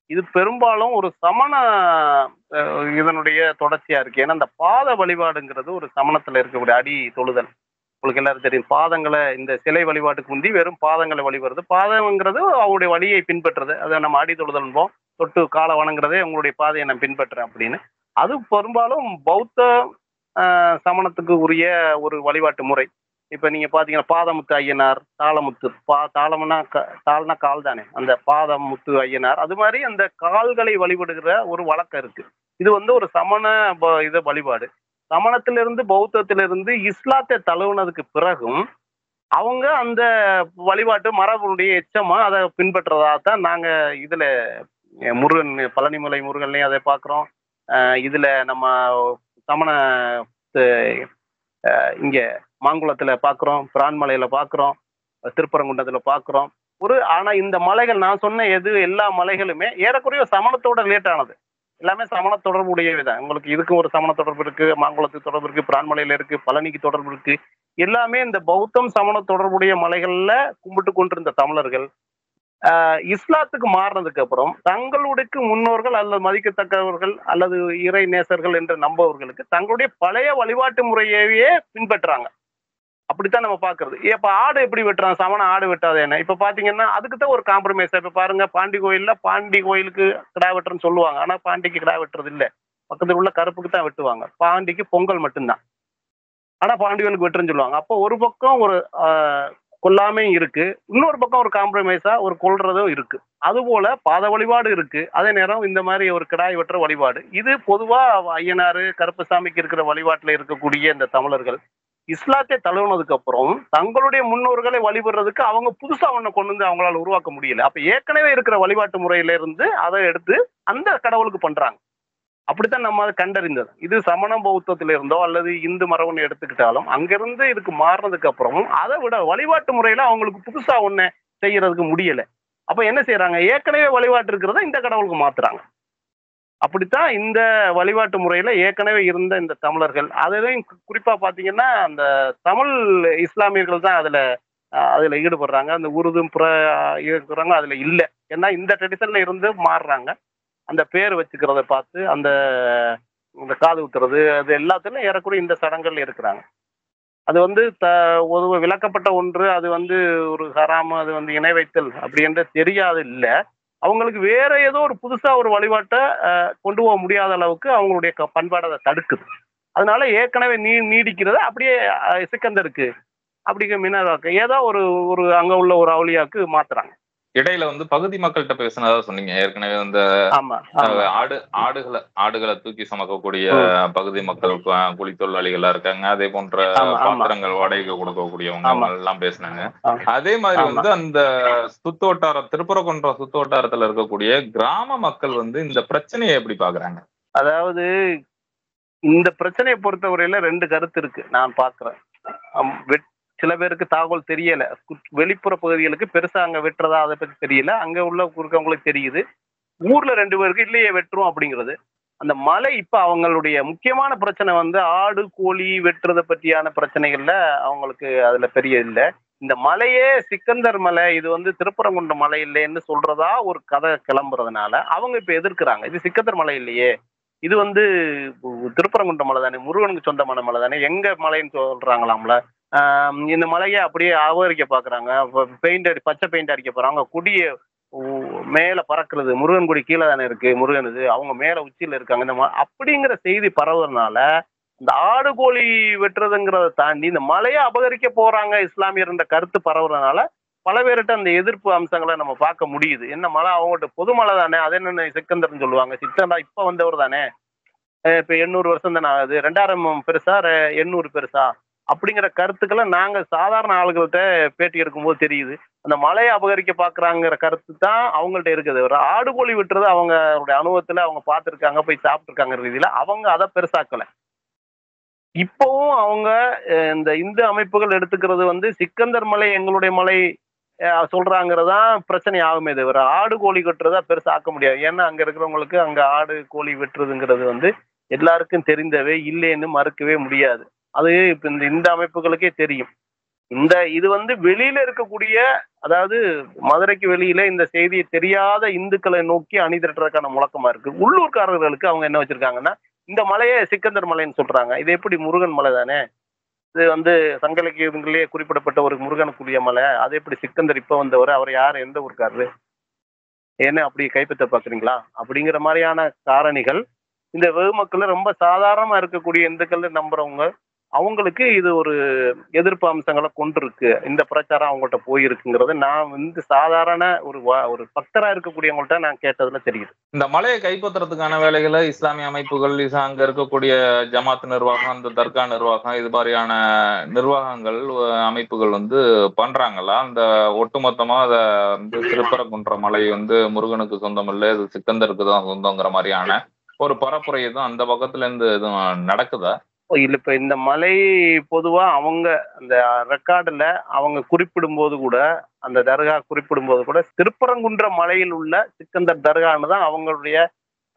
இது பெரும்பாலும் ஒரு சமண இதனுடைய தொடர்ச்சியா இருக்கு. ஏன்னா இந்த பாத வழிபாடுங்கிறது ஒரு சமணத்துல இருக்கக்கூடிய அடி தொழுதல். உங்களுக்கு எல்லாரும் தெரியும். பாதங்களை இந்த சிலை வழிபாட்டுக்கு முந்தி வெறும் பாதங்களை வழிபடுறது. பாதம்ங்கிறது அவருடைய வழியை பின்பற்றுறது. அதை நம்ம அடி தொழுதல்வோம். தொட்டு காலை வணங்குறதே உங்களுடைய பாதையை நான் பின்பற்றுறேன் அப்படின்னு. அது பெரும்பாலும் பௌத்த சமணத்துக்கு உரிய ஒரு வழிபாட்டு முறை. இப்ப நீங்க பாத்தீங்கன்னா பாதமுத்து ஐயனார், தாளமுத்து தாளம்னா தாள்னா கால் தானே, அந்த பாதமுத்து ஐயனார், அது மாதிரி அந்த கால்களை வழிபடுகிற ஒரு வழக்கம் இருக்கு. இது வந்து ஒரு சமண இத வழிபாடு. சமணத்திலிருந்து பௌத்தத்திலிருந்து இஸ்லாத்தை தழுவுனதுக்கு பிறகும் அவங்க அந்த வழிபாட்டு மரபுடைய எச்சமா அதை பின்பற்றதா தான் நாங்க இதுல முருகன் பழனிமலை முருகன்லயும் அதை பார்க்கிறோம். இதுல நம்ம சமண இங்க மாங்குளத்துல பாக்குறோம், பிரான்மலையில பாக்குறோம், திருப்பரங்குன்றத்துல பாக்குறோம். ஆனா இந்த மலைகள் நான் சொன்ன எல்லா மலைகளுமே ஏறக்குறைய சமணத்தோட ரிலேட் ஆனது. எல்லாமே சமண தொடர்புடையவே தான். உங்களுக்கு இதுக்கும் ஒரு சமண தொடர்பு இருக்கு, மாங்குளத்துக்கு தொடர்பு இருக்கு, பிரான்மலையில இருக்கு, பழனிக்கு தொடர்பு இருக்கு. எல்லாமே இந்த பௌத்தம் சமண தொடர்புடைய மலைகள்ல கும்பிட்டு கொண்டிருந்த தமிழர்கள் இஸ்லாத்துக்கு மாறினதுக்கு அப்புறம் தங்களுடைய முன்னோர்கள் அல்லது மதிக்கத்தக்கவர்கள் அல்லது இறை நேசர்கள் என்று நம்பவர்களுக்கு தங்களுடைய பழைய வழிபாட்டு முறையவே பின்பற்றாங்க. அப்படித்தான் நம்ம பாக்குறது. இப்ப ஆடு எப்படி வெட்டுறாங்க? சமண ஆடு வெட்டாத என்ன? இப்ப பாத்தீங்கன்னா அதுக்குதான் ஒரு காம்ப்ரமைஸ். இப்ப பாருங்க, பாண்டி கோயிலுக்கு கிடா வெட்டுறன்னு சொல்லுவாங்க. ஆனா பாண்டிக்கு கிடா வெட்டுறது இல்ல. பக்கத்துல உள்ள கருப்புக்கு தான் வெட்டுவாங்க. பாண்டிக்கு பொங்கல் மட்டும்தான். ஆனா பாண்டி கோயிலுக்கு வெட்டுறன்னு சொல்லுவாங்க. அப்போ ஒரு பக்கம் ஒரு கொல்லாமே இருக்கு, இன்னொரு பக்கம் ஒரு காம்ப்ரமைஸா ஒரு கொல்றதும் இருக்கு. அது போல பாத வழிபாடு இருக்கு, அதே நேரம் இந்த மாதிரி ஒரு கிடாய் வெட்டுற வழிபாடு. இது பொதுவா ஐயனாரு கருப்பசாமிக்கு இருக்கிற வழிபாட்டுல இருக்கக்கூடிய இந்த தமிழர்கள் இஸ்லாத்தை தழுவுனதுக்கு அப்புறம் தங்களுடைய முன்னோர்களை வழிபடுறதுக்கு அவங்க புதுசா ஒண்ணு கொண்டு வந்து அவங்களால உருவாக்க முடியல. அப்ப ஏற்கனவே இருக்கிற வழிபாட்டு முறையில இருந்து அதை எடுத்து அந்த கடவுளுக்கு பண்றாங்க. அப்படித்தான் நம்ம அதை கண்டறிந்தது. இது சமண பௌத்தத்தில இருந்தோ அல்லது இந்து மரபுன்னு எடுத்துக்கிட்டாலும் அங்கிருந்து இதுக்கு மாறினதுக்கு அப்புறமும் அதை விட வழிபாட்டு முறையில அவங்களுக்கு புதுசா ஒண்ணு செய்யறதுக்கு முடியல. அப்ப என்ன செய்யறாங்க? ஏற்கனவே வழிபாட்டு இருக்கிறத இந்த கடவுளுக்கு மாத்துறாங்க. அப்படித்தான் இந்த வழிபாட்டு முறையில ஏற்கனவே இருந்த இந்த தமிழர்கள், அதுலயும் குறிப்பா பாத்தீங்கன்னா அந்த தமிழ் இஸ்லாமியர்கள் தான் அதுல ஈடுபடுறாங்க. அந்த உருது ஈடுபடுறாங்க, அதுல இல்ல. ஏன்னா இந்த ட்ரெடிஷன்ல இருந்து மாறுறாங்க. அந்த பேர் வச்சுக்கிறத பார்த்து அந்த காது குத்துறது அது எல்லாத்துலயும் ஏறக்குறைய இந்த சடங்குகள் இருக்கிறாங்க. அது வந்து ஒரு விளக்கப்பட்ட ஒன்று. அது வந்து ஒரு ஹராம, அது வந்து இணை வைத்தல் அப்படி என்று தெரியாது இல்ல. அவங்களுக்கு வேற ஏதோ ஒரு புதுசா ஒரு வழிபாட்டை கொண்டு போக முடியாத அளவுக்கு அவங்களுடைய பண்பாடு அதை தடுக்குது. அதனால ஏற்கனவே நீடிக்கிறத அப்படியே சிக்கந்தருக்கு அப்படிங்கிற மினராக்கு ஏதோ ஒரு ஒரு அங்க உள்ள ஒரு அவுளியாக்கு மாத்துறாங்க. இடையில வந்து பகுதி மக்கள்கிட்ட பேசினதா சொன்னீங்க. ஏற்கனவே வந்து ஆடுகளை தூக்கி சுமக்கக்கூடிய பகுதி மக்கள், கூலி தொழிலாளிகளா இருக்காங்க. அதே போன்ற பாத்திரங்கள் வாடகைக்கு கொடுக்கக்கூடியவங்க எல்லாம் பேசினாங்க. அதே மாதிரி வந்து அந்த திருப்பரங்குன்றம் சுத்து வட்டாரத்துல இருக்கக்கூடிய கிராம மக்கள் வந்து இந்த பிரச்சனையை எப்படி பாக்குறாங்க? அதாவது இந்த பிரச்சனையை பொறுத்தவரையில ரெண்டு கருத்து இருக்கு நான் பாக்குறேன். சில பேருக்கு தகவல் தெரியல. வெளிப்புற பகுதிகளுக்கு பெருசா அங்க வெட்டுறதா அதை பத்தி தெரியல. அங்க உள்ள இருக்கவங்களுக்கு தெரியுது. ஊர்ல 2 பேருக்கு இல்லையே வெட்டுறோம் அப்படிங்கிறது. அந்த மலை இப்ப அவங்களுடைய முக்கியமான பிரச்சனை வந்து ஆடு கோழி வெட்டுறதை பற்றியான பிரச்சனைகள்ல அவங்களுக்கு அதுல பெரிய இல்லை. இந்த மலையே சிக்கந்தர் மலை, இது வந்து திருப்பரங்குன்றம் மலை இல்லைன்னு சொல்றதா ஒரு கதை கிளம்புறதுனால அவங்க இப்ப எதிர்க்கிறாங்க. இது சிக்கந்தர் மலை இல்லையே, இது வந்து திருப்பரங்குன்றம் மலை தானே, முருகனுக்கு சொந்தமான மலை தானே, எங்க மலைன்னு சொல்றாங்களாம்ல. இந்த மலையை அப்படியே அபகரிக்க பாக்குறாங்க. பச்சை பெயிண்ட் அடிக்க போறாங்க. கொடிய மேல பறக்குறது, முருகன் கொடி கீழே தானே இருக்கு, முருகன் இது அவங்க மேல உச்சியில இருக்காங்க. இந்த அப்படிங்கிற செய்தி பரவுறதுனால இந்த ஆடு கோழி வெட்டுறதுங்கிறத தாண்டி இந்த மலையை அபகரிக்க போறாங்க இஸ்லாமியர் என்ற கருத்து பரவுறதுனால பல பேர்கிட்ட அந்த எதிர்ப்பு அம்சங்களை நம்ம பார்க்க முடியுது. என்ன மலை அவங்ககிட்ட பொது மலை தானே, அது என்ன சிக்கந்தர்னு சொல்லுவாங்க, சித்தண்டா இப்ப வந்தவர் தானே, இப்ப 800 வருஷம் தானே ஆகுது, 2000 பெருசா 800 பெருசா அப்படிங்கிற கருத்துக்களை நாங்க சாதாரண ஆளுகள்கிட்ட பேட்டி எடுக்கும்போது தெரியுது. அந்த மலையை அபகரிக்க பாக்குறாங்கிற கருத்து தான் அவங்கள்ட்ட இருக்குது. ஒரு ஆடு கோழி விட்டுறது அவங்களுடைய அனுபவத்துல அவங்க பார்த்துருக்காங்க, போய் சாப்பிட்டுருக்காங்க ரீதியில அவங்க அதை பெருசாக்கல. இப்பவும் அவங்க இந்த இந்து அமைப்புகள் எடுத்துக்கிறது வந்து சிக்கந்தர் மலை எங்களுடைய மலை சொல்றாங்கிறதான் பிரச்சனை ஆகுமே தவிர ஆடு கோழி வெட்டுறதா பெருசா ஆக்க முடியாது. ஏன்னா அங்க இருக்கிறவங்களுக்கு அங்க ஆடு கோழி வெட்டுறதுங்கிறது வந்து எல்லாருக்கும் தெரிந்தவே, இல்லைன்னு மறுக்கவே முடியாது. அது இப்ப இந்த அமைப்புகளுக்கே தெரியும். இது வந்து வெளியில இருக்கக்கூடிய, அதாவது மதுரைக்கு வெளியில இந்த செய்தியை தெரியாத இந்துக்களை நோக்கி அணி திரட்டுறதுக்கான முழக்கமா இருக்கு. உள்ளூர்காரர்களுக்கு அவங்க என்ன வச்சிருக்காங்கன்னா, இந்த மலையை சிக்கந்தர் மலைன்னு சொல்றாங்க, இது எப்படி முருகன் மலை தானே, இது வந்து சங்க இலக்கியங்களிலேயே குறிப்பிடப்பட்ட ஒரு முருகனுக்குரிய மலை, அது எப்படி சிக்கந்தர் இப்ப வந்தவர், அவர் யார், எந்த ஊருக்காரரு, என்ன அப்படி கைப்பற்ற பாக்குறீங்களா அப்படிங்கிற மாதிரியான காரணிகள் இந்த வெகு மக்கள் ரொம்ப சாதாரணமா இருக்கக்கூடிய இந்துக்கள் நம்புறவங்க அவங்களுக்கு இது ஒரு எதிர்ப்பு அம்சங்களை கொண்டிருக்கு. இந்த பிரச்சாரம் அவங்கள்ட்ட போயிருக்குங்கிறத நான் சாதாரண ஒரு பக்தரா இருக்கக்கூடியவங்கள்ட்ட நான் கேட்டதுல தெரியுது. இந்த மலையை கைப்பற்றுறதுக்கான வேலைகளை இஸ்லாமிய அமைப்புகள், அங்க இருக்கக்கூடிய ஜமாத் நிர்வாகம், இந்த தர்கா நிர்வாகம், இது மாதிரியான நிர்வாகங்கள், அமைப்புகள் பண்றாங்களா? அந்த ஒட்டுமொத்தமா அத திருப்பரங்குன்ற மலை முருகனுக்கு சொந்தம் இல்லை, இது சிக்கந்தருக்கு தான் சொந்தங்கிற மாதிரியான ஒரு பரப்புரை எதுவும் அந்த பக்கத்துல இருந்து எதுவும் நடக்குதா? இல்ல இப்ப இந்த மலை பொதுவா அவங்க அந்த ரெக்கார்டுல அவங்க குறிப்பிடும் போது கூட, அந்த தர்கா குறிப்பிடும் போது கூட திருப்பரங்குன்ற மலையில் உள்ள சிக்கந்தர் தர்கான்னு தான் அவங்களுடைய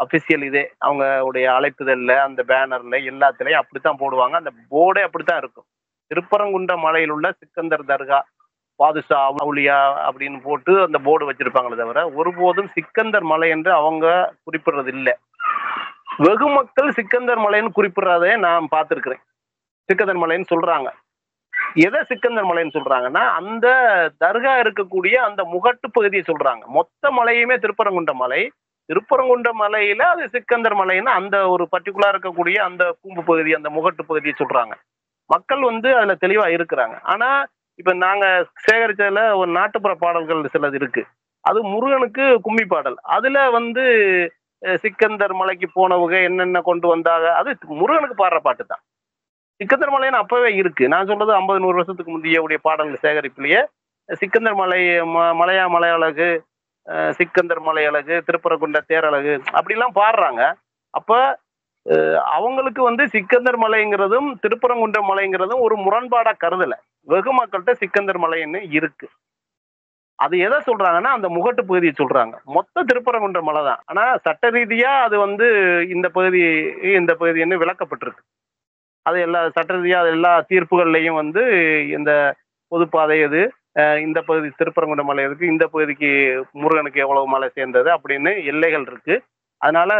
அபிஷியல் இதே. அவங்களுடைய அழைப்புதல்ல, அந்த பேனர்ல எல்லாத்துலயும் அப்படித்தான் போடுவாங்க. அந்த போர்டே அப்படித்தான் இருக்கும். திருப்பரங்குன்ற மலையில் உள்ள சிக்கந்தர் தர்கா பாதுஷா அவுலியா அப்படின்னு போட்டு அந்த போர்டு வச்சிருப்பாங்களே தவிர ஒருபோதும் சிக்கந்தர் மலை என்று அவங்க குறிப்பிடுறது இல்லை. வெகு மக்கள் சிக்கந்தர் மலைன்னு குறிப்பிடுறதே நான் பார்த்திருக்கிறேன். சிக்கந்தர் மலைன்னு சொல்றாங்க. எதை சிக்கந்தர் மலைன்னு சொல்றாங்கன்னா அந்த தர்கா இருக்கக்கூடிய அந்த முகட்டு பகுதியை சொல்றாங்க. மொத்த மலையுமே திருப்பரங்குன்ற மலை. திருப்பரங்குன்ற மலையில அது சிக்கந்தர் மலைன்னு அந்த ஒரு பர்டிகுலரா இருக்கக்கூடிய அந்த கூம்பு பகுதி, அந்த முகட்டு பகுதியை சொல்றாங்க. மக்கள் அதுல தெளிவா இருக்கிறாங்க. ஆனா இப்ப நாங்க சேகரிச்சதுல ஒரு நாட்டுப்புற பாடல்கள் சிலது இருக்கு. அது முருகனுக்கு கும்மி பாடல். அதுல சிக்கந்தர் மலைக்கு போனவங்க என்னென்ன கொண்டு வந்தாங்க, அது முருகனுக்கு பாடுற பாட்டு தான். சிக்கந்தர் மலைன்னு அப்பவே இருக்கு. நான் சொல்றது 50-100 வருஷத்துக்கு முந்தைய பாடல்கள் சேகரிப்பிலேயே சிக்கந்தர் மலை, மலையா மலையழகு, சிக்கந்தர் மலை அழகு, திருப்பரங்குன்ற தேரழகு அப்படிலாம் பாடுறாங்க. அப்ப அவங்களுக்கு சிக்கந்தர் மலைங்கிறதும் திருப்பரங்குன்ற மலைங்கிறதும் ஒரு முரண்பாடா கருதல. வெகு மக்கள்கிட்ட சிக்கந்தர் மலைன்னு இருக்கு. அது எதை சொல்றாங்கன்னா அந்த முகட்டு பகுதியை சொல்றாங்க. மொத்த திருப்பரங்குன்ற மலை தான். ஆனா சட்ட ரீதியா அது இந்த பகுதி இந்த பகுதின்னு விளக்கப்பட்டிருக்கு. அது எல்லா சட்ட ரீதியா எல்லா தீர்ப்புகள்லையும் இந்த பொதுப்பாதை எது, இந்த பகுதி திருப்பரங்குன்ற மலை இருக்கு, இந்த பகுதிக்கு முருகனுக்கு எவ்வளவு மலை சேர்ந்தது அப்படின்னு எல்லைகள் இருக்கு. அதனால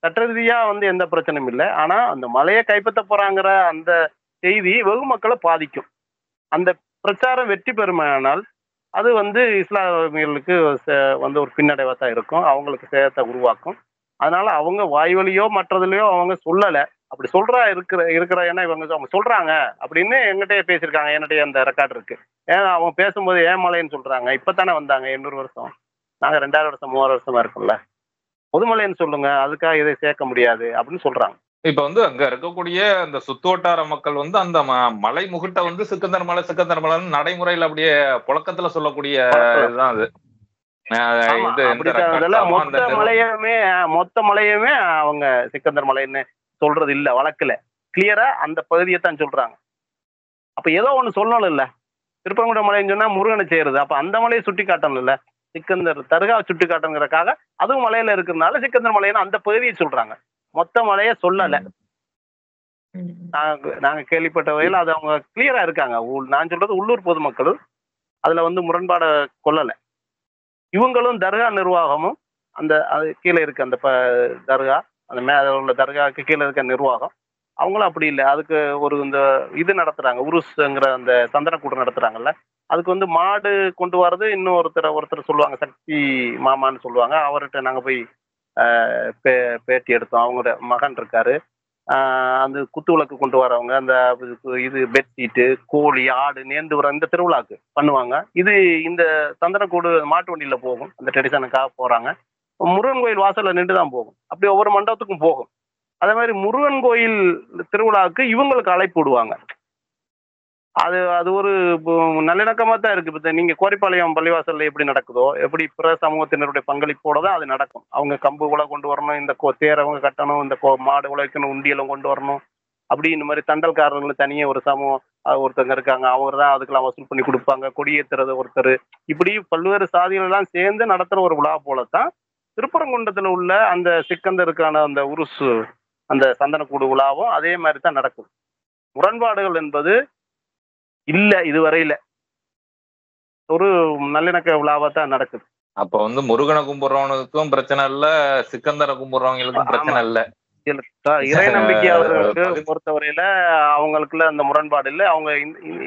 சட்ட ரீதியா எந்த பிரச்சனையும் இல்லை. ஆனா அந்த மலையை கைப்பற்ற போறாங்கிற அந்த செய்தி வெகு மக்களை பாதிக்கும். அந்த பிரச்சாரம் வெற்றி பெறுமானால் அது இஸ்லாமியர்களுக்கு ஒரு பின்னடைவா தான் இருக்கும். அவங்களுக்கு சேதத்தை உருவாக்கும். அதனால அவங்க வாய் வழியோ மற்றதுலயோ அவங்க சொல்லலை. அப்படி இருக்கிற ஏன்னா அவங்க சொல்றாங்க அப்படின்னு எங்கிட்டயே பேசியிருக்காங்க. என்னுடைய அந்த ரெக்கார்டு இருக்கு. ஏன்னா அவங்க பேசும்போது ஏன் மலைன்னு சொல்றாங்க. இப்பதானே வந்தாங்க 800 வருஷம். நாங்க 2000 வருஷம் 3000 வருஷமா இருக்கோம்ல. பொதுமலைன்னு சொல்லுங்க, அதுக்காக இதை சேர்க்க முடியாது அப்படின்னு சொல்றாங்க. இப்ப அங்க இருக்கக்கூடிய அந்த சுத்துவட்டார மக்கள் அந்த மலை முகிட்ட சிக்கந்தர் மலைன்னு நடைமுறையில அப்படியே புழக்கத்துல சொல்லக்கூடிய இதுதான் அது. மொத்த மலையுமே அவங்க சிக்கந்தர் மலைன்னு சொல்றது இல்ல. வழக்குல கிளியரா அந்த பகுதியை தான் சொல்றாங்க. அப்ப ஏதோ ஒண்ணு சொல்லணும் இல்ல. திருப்பரங்குன்ற மலைன்னு சொன்னா முருகனை செய்யறது. அப்ப அந்த மலையை சுட்டி காட்டணும் இல்ல. சிக்கந்தர் தர்கா சுட்டி காட்டுங்கிறதுக்காக அதுவும் மலையில இருக்கிறதுனால சிக்கந்தர் மலைன்னு அந்த பகுதியை சொல்றாங்க. மொத்த மலைய சொல்லல. நாங்க கேள்விப்பட்ட வகையில் அது அவங்க கிளியரா இருக்காங்க. நான் சொல்றது உள்ளூர் பொதுமக்கள் அதுல முரண்பாட கொள்ளல. இவங்களும் தர்கா நிர்வாகமும் அந்த கீழே இருக்க அந்த தர்கா, அந்த மேல உள்ள தர்காவுக்கு கீழே இருக்க நிர்வாகம் அவங்களும் அப்படி இல்லை. அதுக்கு இந்த இது நடத்துறாங்க. உருஸ்ங்கிற அந்த சந்தனக்கூடு நடத்துறாங்கல்ல. அதுக்கு மாடு கொண்டு வர்றது இன்னும் ஒருத்தர் சொல்லுவாங்க, சக்தி மாமான்னு சொல்லுவாங்க. அவர்கிட்ட நாங்க போய் பேட்டி எடுத்தோம். அவங்களோட மகன் இருக்காரு. அந்த குத்து விளக்கு கொண்டு வரவங்க, அந்த இது பெட்ஷீட்டு, கோழி, ஆடு நேர்ந்து வர இந்த திருவிழாக்கு பண்ணுவாங்க. இது இந்த சந்தனக்கூடு மாட்டு வண்டியில போகும். அந்த ட்ரெடிஷனுக்காக போறாங்க. முருகன் கோயில் வாசல்ல நின்று தான் போகும். அப்படி ஒவ்வொரு மண்டபத்துக்கும் போகும். அதே மாதிரி முருகன் கோயில் திருவிழாவுக்கு இவங்களுக்கு அழைப்பு விடுவாங்க. அது ஒரு நல்லிணக்கமா தான் இருக்கு. இப்போ நீங்க கோரிப்பாளையம் பள்ளிவாசல்ல எப்படி நடக்குதோ, எப்படி பிற சமூகத்தினருடைய பங்களிப்போட தான் அது நடக்கும். அவங்க கம்பு உலை கொண்டு வரணும், இந்த தேரவங்க கட்டணும், இந்த மாடு உழைக்கணும், உண்டியலும் கொண்டு வரணும். அப்படி இந்த மாதிரி தண்டல்காரர்கள் தனியே ஒரு சமூகம் ஒருத்தங்க இருக்காங்க. அவங்க தான் அதுக்கெல்லாம் வசூல் பண்ணி கொடுப்பாங்க. கொடியேற்றுறது ஒருத்தர். இப்படி பல்வேறு சாதிகள் எல்லாம் சேர்ந்து நடத்துற ஒரு விழா போலத்தான் திருப்பரங்குன்றத்துல உள்ள அந்த சிக்கந்தருக்கான அந்த உருசு, அந்த சந்தனக்கூடு விழாவும் அதே மாதிரி தான் நடக்கும். முரண்பாடுகள் என்பது இல்ல, இதுவரையில ஒரு நல்லிணக்க விழாவா தான் நடக்குது. அப்ப முருகனை கும்பிடுறவனுக்கும் பிரச்சனை இல்ல, சிக்கந்தரை கும்பிடுறவங்களுக்கும் பிரச்சனை இல்ல. இறை நம்பிக்கையாளர்களுக்கு பொறுத்தவரையில அவங்களுக்குள்ள அந்த முரண்பாடு இல்லை. அவங்க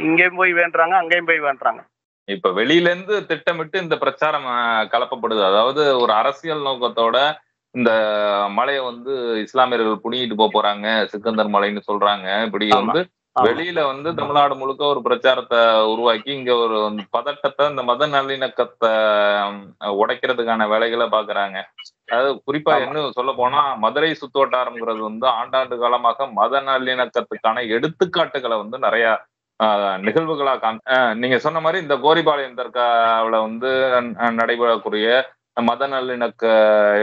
இங்கேயும் போய் வேண்டுறாங்க, அங்கேயும் போய் வேண்டுறாங்க. இப்ப வெளியில இருந்து திட்டமிட்டு இந்த பிரச்சாரம் கலப்பப்படுது. அதாவது ஒரு அரசியல் நோக்கத்தோட இந்த மலைய வந்து இஸ்லாமியர்கள் புடுங்கிட்டு போறாங்க, சிக்கந்தர் மலைன்னு சொல்றாங்க. இப்படி ஆமா, வந்து ஆமா, வெளியில வந்து தமிழ்நாடு முழுக்க ஒரு பிரச்சாரத்த உருவாக்கி, இங்க ஒரு வந்து பதட்டத்த, இந்த மத நல்லிணக்கத்த உடைக்கிறதுக்கான வேலைகள பாக்குறாங்க. அதாவது குறிப்பா ஆமா. இன்னும் சொல்லப்போனா, மதுரை சுத்துவட்டாரம்ங்கிறது வந்து ஆண்டாண்டு காலமாக மத நல்லிணக்கத்துக்கான எடுத்துக்காட்டுகள வந்து நெறைய நிகழ்வுகளா நீங்க சொன்ன மாரி இந்த கோரிபாளையம் தர்காவுல வந்து நடைபெறக்கூடிய மத நல்லிணக்க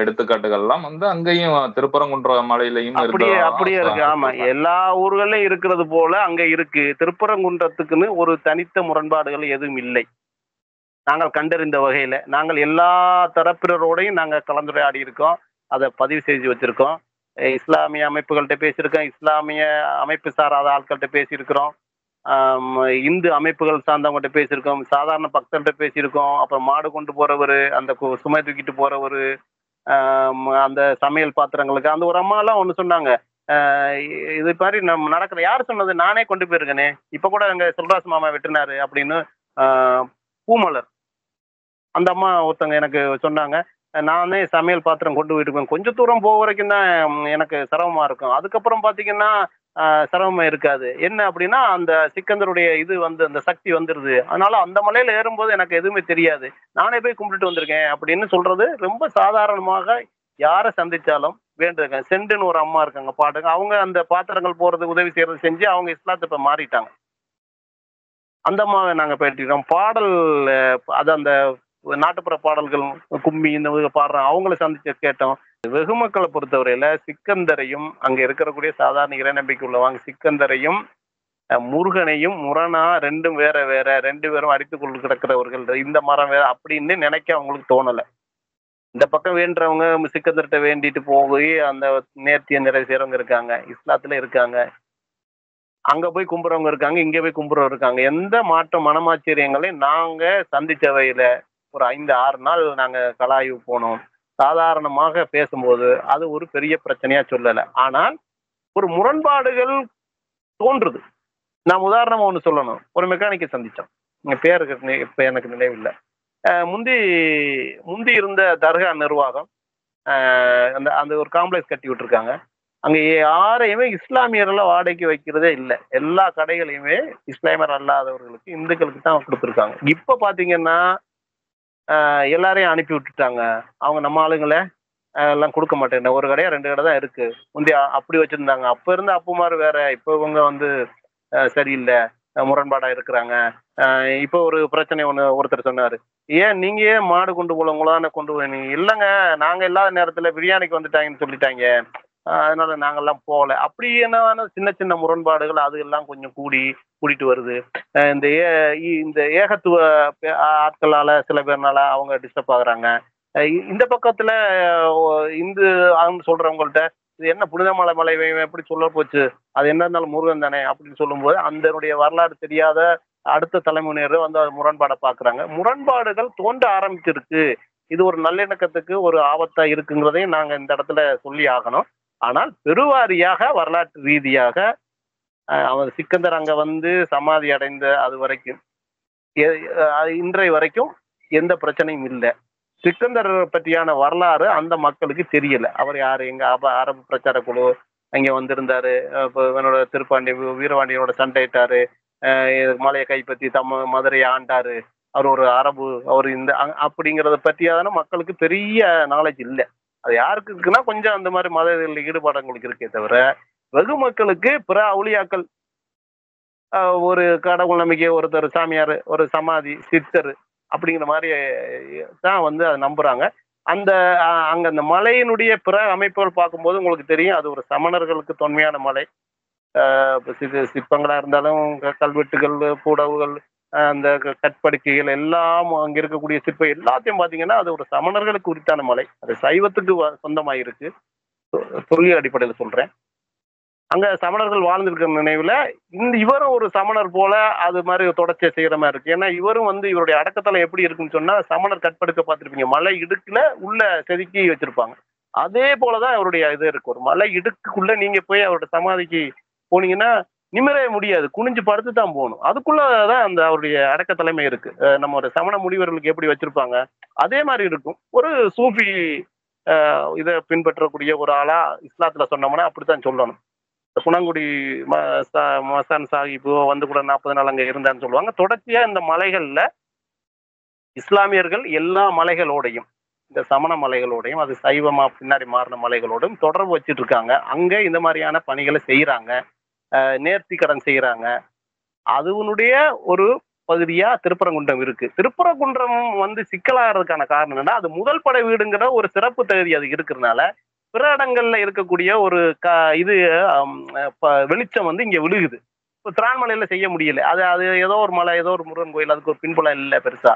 எடுத்துக்காட்டுகள்லாம் வந்து அங்கேயும் திருப்பரங்குன்ற மலையிலயும் அப்படியே இருந்ததா அப்படியே இருக்கு. தான் ஆமா. சொல்றாங்க. எல்லா ஊர்கள்லயும் இருக்கிறது போல அங்க இருக்கு. திருப்பரங்குன்றத்துக்குன்னு ஒரு தனித்த முரண்பாடுகள் எதுவும் இல்லை. நாங்கள் கண்டறிந்த வகையில. நாங்கள் எல்லா தரப்பினரோடையும் நாங்க கலந்துரையாடி இருக்கோம். அத பதிவு செஞ்சு வச்சிருக்கோம். இஸ்லாமிய அமைப்புகள்ட்ட பேசியிருக்கோம். இஸ்லாமிய அமைப்பு சாராத ஆட்கள்ட்ட பேசியிருக்கிறோம். ஆம், இந்து அமைப்புகள் சார்ந்தவங்ககிட்ட பேசியிருக்கோம். சாதாரண பக்தர்கிட்ட பேசியிருக்கோம். அப்புறம் மாடு கொண்டு போறவரு, அந்த சுமை தூக்கிட்டு போறவரு, அந்த சமையல் பாத்திரங்களுக்கு அந்த ஒரு அம்மாலாம் ஒண்ணு சொன்னாங்க. அ இது மாரி நடக்கிற யாரு சொன்னது? நானே கொண்டு போயிருக்கேனே! இப்ப கூட எங்க செல்வராஜ் மாமா வெட்டுனாரு அப்படின்னு அ பூமலர். அந்த அம்மா ஒருத்தங்க எனக்கு சொன்னாங்க. நானே சமையல் பாத்திரம் கொண்டு போயிருக்கேன். கொஞ்சம் தூரம் போக வரைக்கும் தான் எனக்கு சிரமமா இருக்கும். அதுக்கப்புறம் பார்த்தீங்கன்னா, சிரமமா இருக்காது. என்ன அப்டின்னா, அந்த சிக்கந்தருடைய இது வந்து அந்த சக்தி வந்துருது. அதனால அந்த மலையில ஏறும்போது எனக்கு எதுவுமே தெரியாது. நானே போய் கும்பிட்டுட்டு வந்திருக்கேன் அப்படின்னு சொல்றது ரொம்ப சாதாரணமாக யார சந்திச்சாலும் வேண்டியிருக்கேன். செண்டுன்னு ஒரு அம்மா இருக்காங்க பாட்டுங்க. அவங்க அந்த பாத்திரங்கள் போறது, உதவி செய்றது செஞ்சு அவங்க இஸ்லாத்த இப்ப மாறிட்டாங்க. அந்த அம்மாவ நாங்க பேட்டிக்கிறோம். பாடல் அது அந்த நாட்டுப்புற பாடல்கள், கும்மி இந்த மாதிரி பாடுறாங்க. அவங்கள சந்திச்சு கேட்டோம். வெகு மக்கள பொறுத்தவரையில சிக்கந்தரையும், அங்க இருக்கக்கூடிய சாதாரண இறை நம்பிக்கை உள்ளவங்க சிக்கந்தரையும், முருகனையும் முரணா 2ம் வேற வேற 2 பேரும் அடித்துக் கொண்டு கிடக்கிறவர்கள். இந்த மரம் வேற அப்படின்னு நினைக்க அவங்களுக்கு தோணல. இந்த பக்கம் வேண்டுறவங்க சிக்கந்தர்ட்ட வேண்டிட்டு போய் அந்த நேர்த்திய நிறைவு செய்றவங்க இருக்காங்க. இஸ்லாத்துல இருக்காங்க. அங்க போய் கும்புறவங்க இருக்காங்க. இங்க போய் கும்புறவங்க இருக்காங்க. எந்த மாற்றம் மனமாச்சரியங்களையும் நாங்க சந்திச்சவையில ஒரு 5, 6 நாள் நாங்க கலாய்வு போனோம். சாதாரணமாக பேசும்போது, அது ஒரு பெரிய பிரச்சனையா சொல்லல. ஆனால் ஒரு முரண்பாடுகள் தோன்றுது. நான் உதாரணமா ஒண்ணு சொல்லணும். ஒரு மெக்கானிக்க சந்திச்சோம். பேருக்கு இப்ப எனக்கு நினைவில்ல. முந்தி முந்தி இருந்த தர்கா நிர்வாகம், அ அந்த அந்த ஒரு காம்ப்ளெக்ஸ் கட்டி விட்டுருக்காங்க. அங்க யாரையுமே இஸ்லாமியர்கள வாடகைக்கு வைக்கிறதே இல்ல. எல்லா கடைகளையுமே இஸ்லாமியர் அல்லாதவர்களுக்கு, இந்துக்களுக்கு தான் குடுத்துருக்காங்க. இப்ப பாத்தீங்கன்னா, எல்லாரையும் அனுப்பி விட்டுட்டாங்க. அவங்க நம்ம ஆளுங்கள எல்லாம் குடுக்க மாட்டேன். ஒரு கடையா 2 கடை தான் இருக்கு. முந்தி அப்படி வச்சிருந்தாங்க. அப்ப இருந்த அப்புமார் வேற. இப்ப இவங்க வந்து சரியில்ல. முரண்பாடா இருக்கிறாங்க. இப்போ ஒரு பிரச்சனை ஒண்ணு ஒருத்தர் சொன்னாரு. நீங்க ஏன் மாடு கொண்டு போல உங்களான கொண்டு போனீங்க? இல்லங்க, நாங்க இல்லாத நேரத்துல பிரியாணிக்கு வந்துட்டாங்கன்னு சொல்லிட்டாய்ங்க. அதனால நாங்கலாம் போகல. அப்படி என்னவான சின்ன சின்ன முரண்பாடுகள் அது எல்லாம் கொஞ்சம் கூடிட்டு வருது. இந்த இந்த ஏகத்துவ ஆட்களால சில பேர்னால அவங்க டிஸ்டர்ப் ஆகுறாங்க. இந்த பக்கத்துல ஒ இந்து சொல்றவங்கள்ட்ட இது என்ன புனிதமலை மலை இவன் எப்படி சொல்ல போச்சு? அது என்ன இருந்தாலும் முருகன் தானே அப்படின்னு சொல்லும்போது, அதனுடைய வரலாறு தெரியாத அடுத்த தலைமுறையினர் வந்து அது முரண்பாட பார்க்குறாங்க. முரண்பாடுகள் தோன்ற ஆரம்பிச்சிருக்கு. இது ஒரு நல்லிணக்கத்துக்கு ஒரு ஆபத்தா இருக்குங்கிறதையும் நாங்க இந்த இடத்துல சொல்லி ஆகணும். ஆனால் பெருவாரியாக வரலாற்று ரீதியாக அவர் சிக்கந்தர் அங்க வந்து சமாதி அடைந்த அது வரைக்கும் எ இன்றைய வரைக்கும் எந்த பிரச்சனையும் இல்ல. சிக்கந்தர் பற்றியான வரலாறு அந்த மக்களுக்கு தெரியல. அவர் யாரு? எங்க அரபு பிரச்சார குழு அங்க வந்திருந்தாரு. இப்ப இவனோட திருப்பாண்டி வீரபாண்டியனோட சண்டையிட்டாரு. அ மலையை கைப்பற்றி மதுரையை ஆண்டாரு. அவர் ஒரு அரபு. அவர் இந்த அப்படிங்கிறத பற்றியான மக்களுக்கு பெரிய நாலேஜ் இல்ல. அது யாருக்கு இருக்குன்னா, கொஞ்சம் அந்த மாரி மத ஈடுபாடு அவங்களுக்கு இருக்கே தவிர, வெகு மக்களுக்கு பிற அவுலியாக்கள், அ ஒரு கடவுள் நம்பிக்கை, ஒருத்தர் சாமியாரு, ஒரு சமாதி, சித்தர் அப்படிங்கிற மாரி தான் வந்து அத நம்புறாங்க. அந்த அங்க அந்த மலையினுடைய பிற அமைப்புகள் பார்க்கும்போது உங்களுக்கு தெரியும். அது ஒரு சமணர்களுக்கு தொன்மையான மலை. சிற்பங்களா இருந்தாலும், கல்வெட்டுகள், புடவுகள், அந்த கற்படுக்கைகள் எல்லாம் அங்க இருக்கக்கூடிய சிற்பம் எல்லாத்தையும் பார்த்தீங்கன்னா, அது ஒரு சமணர்களுக்கு உரித்தான மலை. அது சைவத்துக்கு சொந்தமா இருக்கு. தொல்லியல் அடிப்படையில சொல்றேன். அங்க சமணர்கள் வாழ்ந்திருக்கிற நினைவுல, இவரும் ஒரு சமணர் போல அது மாரி தொடர்ச்சியா செய்யற மாரி இருக்கு. ஏன்னா, இவரும் வந்து இவருடைய அடக்கத்தலம் எப்படி இருக்குன்னு சொன்னா, சமணர் கற்படுக்க பார்த்திருப்பீங்க. மலை இடுக்குல உள்ள செதுக்கி வச்சிருப்பாங்க. அதே போல தான் அவருடைய இது இருக்கு. ஒரு மலை இடுக்குக்குள்ள நீங்க போய் அவருடைய சமாதிக்கு போனீங்கன்னா, நிமிரவே முடியாது, குனிஞ்சு படுத்து தான் போகணும். அதுக்குள்ளதான் அந்த அவருடைய அடக்க தலைமை இருக்கு. நம்ம ஒரு சமண முனிவர்களுக்கு எப்படி வச்சிருப்பாங்க அதே மாதிரி இருக்கும். ஒரு சூஃபி இதை பின்பற்றக்கூடிய ஒரு ஆளா இஸ்லாத்துல சொன்னோம்னா அப்படித்தான் சொல்லணும். குணங்குடி மசான் சாஹிப் வந்து கூட 40 நாள் அங்க இருந்தான்னு சொல்லுவாங்க. தொடர்ச்சியா இந்த மலைகள்ல இஸ்லாமியர்கள் எல்லா மலைகளோடையும், இந்த சமண மலைகளோடையும், அது சைவமா பின்னாடி மாறின மலைகளோடும் தொடர்பு வச்சுட்டு இருக்காங்க. அங்க இந்த மாதிரியான பணிகளை செய்யறாங்க, நேர்த்தி கடன் செய்யறாங்க. அதுவனுடைய ஒரு பகுதியா திருப்பரங்குன்றம் இருக்கு. திருப்பரங்குன்றம் வந்து சிக்கலாகிறதுக்கான காரணம் என்னன்னா, அது முதல் படை வீடுங்கிற ஒரு சிறப்பு தகுதி அது இருக்கிறதுனால பிற இடங்கள்ல இருக்கக்கூடிய ஒரு இது வெளிச்சம் வந்து இங்க விழுகுது. இப்போ திரான்மலையில செய்ய முடியல. அது அது ஏதோ ஒரு மலை, ஏதோ ஒரு முருகன் கோயில், அதுக்கு ஒரு பின்புலம் இல்லை பெருசா.